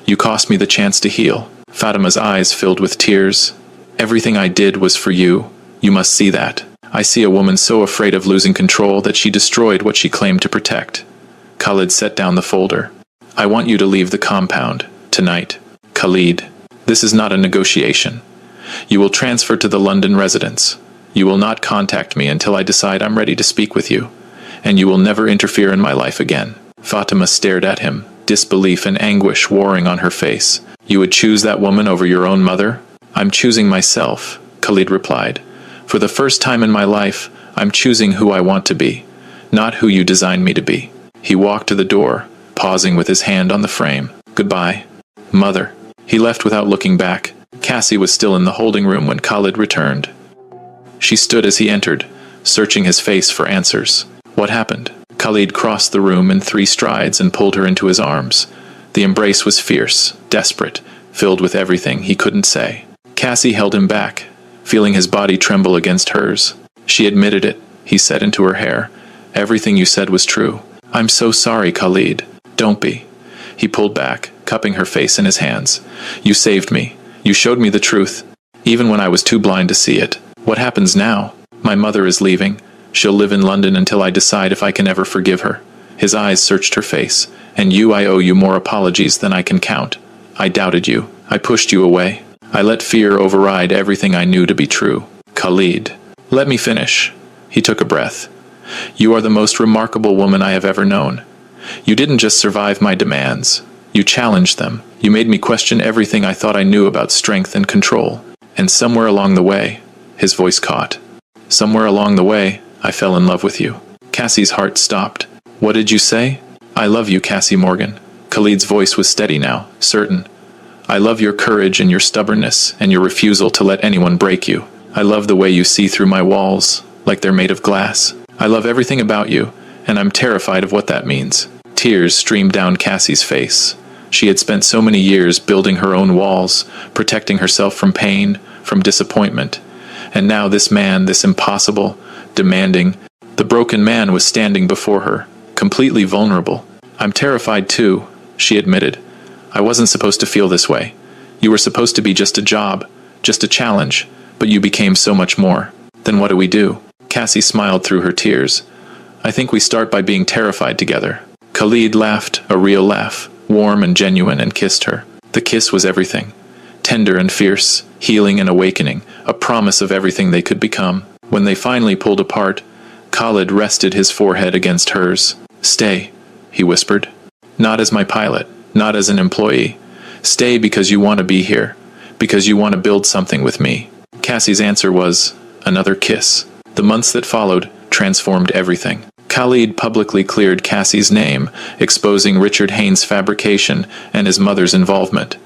"You cost me the chance to heal." Fatima's eyes filled with tears. "Everything I did was for you. You must see that. I see a woman so afraid of losing control that she destroyed what she claimed to protect." Khalid set down the folder. "I want you to leave the compound. Tonight." "Khalid, this is not a negotiation. You will transfer to the London residence. You will not contact me until I decide I'm ready to speak with you. And you will never interfere in my life again." Fatima stared at him, disbelief and anguish warring on her face. "You would choose that woman over your own mother?" "I'm choosing myself," Khalid replied. "For the first time in my life, I'm choosing who I want to be, not who you designed me to be." He walked to the door, pausing with his hand on the frame. "Goodbye, Mother." He left without looking back. Cassie was still in the holding room when Khalid returned. She stood as he entered, searching his face for answers. "What happened?" Khalid crossed the room in 3 strides and pulled her into his arms. The embrace was fierce, desperate, filled with everything he couldn't say. Cassie held him back, feeling his body tremble against hers. "She admitted it," he said into her hair. "Everything you said was true." "I'm so sorry, Khalid." "Don't be." He pulled back, cupping her face in his hands. "You saved me. You showed me the truth, even when I was too blind to see it. What happens now? My mother is leaving. She'll live in London until I decide if I can ever forgive her." His eyes searched her face. "And you, I owe you more apologies than I can count. I doubted you. I pushed you away. I let fear override everything I knew to be true." "Khalid, let me finish." He took a breath. "You are the most remarkable woman I have ever known. You didn't just survive my demands. You challenged them. You made me question everything I thought I knew about strength and control. And somewhere along the way," his voice caught, "somewhere along the way, I fell in love with you." Cassie's heart stopped. "What did you say?" "I love you, Cassie Morgan." Khalid's voice was steady now, certain. "I love your courage and your stubbornness and your refusal to let anyone break you. I love the way you see through my walls, like they're made of glass. I love everything about you, and I'm terrified of what that means." Tears streamed down Cassie's face. She had spent so many years building her own walls, protecting herself from pain, from disappointment. And now this man, this impossible, demanding, the broken man was standing before her, completely vulnerable. "I'm terrified too," she admitted. "I wasn't supposed to feel this way. You were supposed to be just a job, just a challenge, but you became so much more. Then what do we do?" Cassie smiled through her tears. "I think we start by being terrified together." Khalid laughed, a real laugh, warm and genuine, and kissed her. The kiss was everything. Tender and fierce, healing and awakening, a promise of everything they could become. When they finally pulled apart, Khalid rested his forehead against hers. "Stay," he whispered. "Not as my pilot, not as an employee. Stay because you want to be here, because you want to build something with me." Cassie's answer was another kiss. The months that followed transformed everything. Khalid publicly cleared Cassie's name, exposing Richard Haynes' fabrication and his mother's involvement.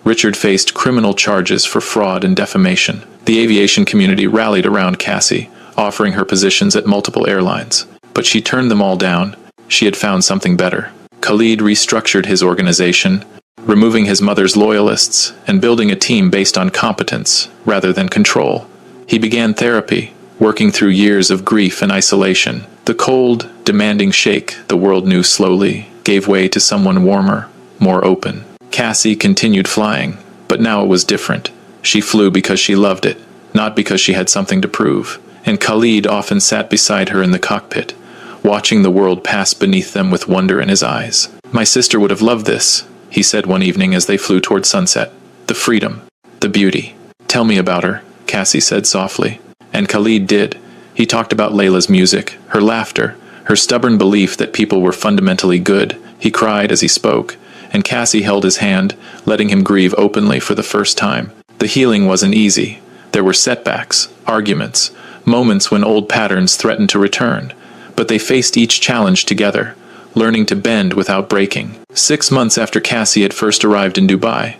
Richard faced criminal charges for fraud and defamation. The aviation community rallied around Cassie, offering her positions at multiple airlines. But she turned them all down. She had found something better. Khalid restructured his organization, removing his mother's loyalists and building a team based on competence rather than control. He began therapy, working through years of grief and isolation. The cold, demanding Sheikh, the world knew slowly, gave way to someone warmer, more open. Cassie continued flying, but now it was different. She flew because she loved it, not because she had something to prove. And Khalid often sat beside her in the cockpit, watching the world pass beneath them with wonder in his eyes. "My sister would have loved this," he said one evening as they flew toward sunset. "The freedom, the beauty. Tell me about her." Cassie said softly. And Khalid did. He talked about Layla's music, her laughter, her stubborn belief that people were fundamentally good. He cried as he spoke, and Cassie held his hand, letting him grieve openly for the first time. The healing wasn't easy. There were setbacks, arguments, moments when old patterns threatened to return, but they faced each challenge together, learning to bend without breaking. 6 months after Cassie had first arrived in Dubai,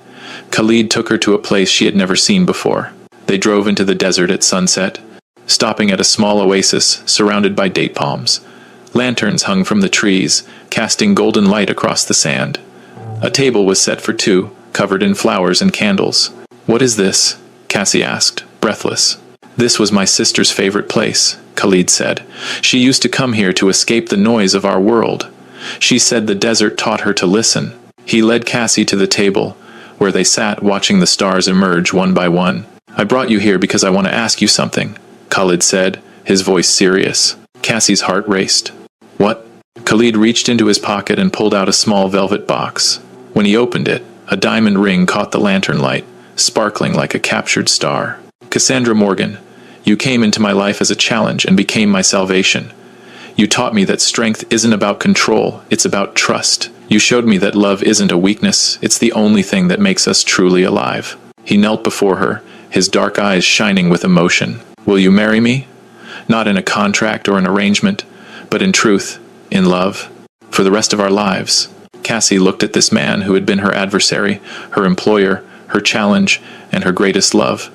Khalid took her to a place she had never seen before. They drove into the desert at sunset, stopping at a small oasis surrounded by date palms. Lanterns hung from the trees, casting golden light across the sand. A table was set for two, covered in flowers and candles. "What is this?" Cassie asked, breathless. "This was my sister's favorite place," Khalid said. "She used to come here to escape the noise of our world. She said the desert taught her to listen." He led Cassie to the table, where they sat watching the stars emerge one by one. "I brought you here because I want to ask you something," Khalid said, his voice serious. Cassie's heart raced. "What?" Khalid reached into his pocket and pulled out a small velvet box. When he opened it, a diamond ring caught the lantern light, sparkling like a captured star. "Cassandra Morgan, you came into my life as a challenge and became my salvation. You taught me that strength isn't about control, it's about trust. You showed me that love isn't a weakness, it's the only thing that makes us truly alive." He knelt before her, his dark eyes shining with emotion. "Will you marry me? Not in a contract or an arrangement, but in truth, in love, for the rest of our lives." Cassie looked at this man who had been her adversary, her employer, her challenge, and her greatest love.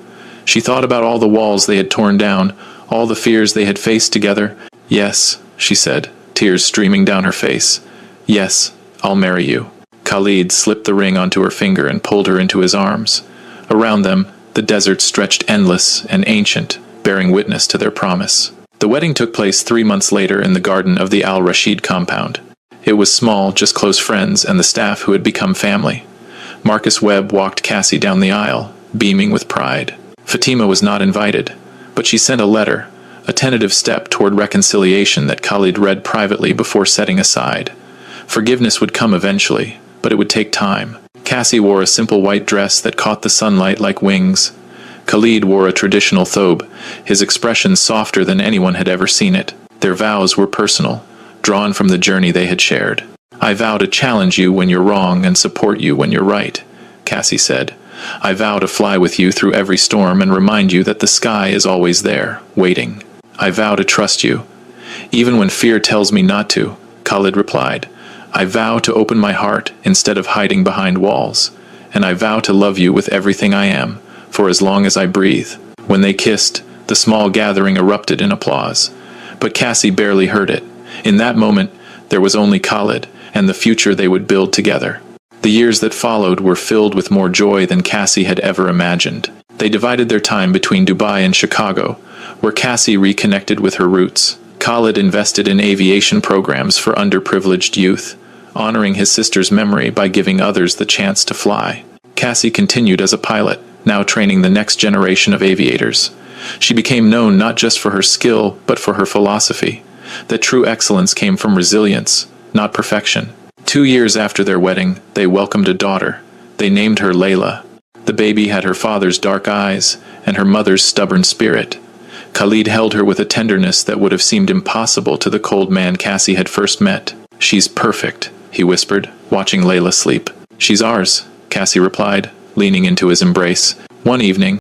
She thought about all the walls they had torn down, all the fears they had faced together. "Yes," she said, tears streaming down her face. "Yes, I'll marry you." Khalid slipped the ring onto her finger and pulled her into his arms. Around them, the desert stretched endless and ancient, bearing witness to their promise. The wedding took place 3 months later in the garden of the Al Rashid compound. It was small, just close friends and the staff who had become family. Marcus Webb walked Cassie down the aisle, beaming with pride. Fatima was not invited, but she sent a letter, a tentative step toward reconciliation that Khalid read privately before setting aside. Forgiveness would come eventually, but it would take time. Cassie wore a simple white dress that caught the sunlight like wings. Khalid wore a traditional thobe, his expression softer than anyone had ever seen it. Their vows were personal, drawn from the journey they had shared. "I vow to challenge you when you're wrong and support you when you're right," Cassie said. "I vow to fly with you through every storm and remind you that the sky is always there, waiting. I vow to trust you, even when fear tells me not to," Khalid replied. "I vow to open my heart instead of hiding behind walls, and I vow to love you with everything I am, for as long as I breathe." When they kissed, the small gathering erupted in applause. But Cassie barely heard it. In that moment, there was only Khalid, and the future they would build together. The years that followed were filled with more joy than Cassie had ever imagined. They divided their time between Dubai and Chicago, where Cassie reconnected with her roots. Khalid invested in aviation programs for underprivileged youth, honoring his sister's memory by giving others the chance to fly. Cassie continued as a pilot, now training the next generation of aviators. She became known not just for her skill, but for her philosophy, that true excellence came from resilience, not perfection. 2 years after their wedding, they welcomed a daughter. They named her Layla. The baby had her father's dark eyes and her mother's stubborn spirit. Khalid held her with a tenderness that would have seemed impossible to the cold man Cassie had first met. "She's perfect," he whispered, watching Layla sleep. "She's ours," Cassie replied, leaning into his embrace. One evening,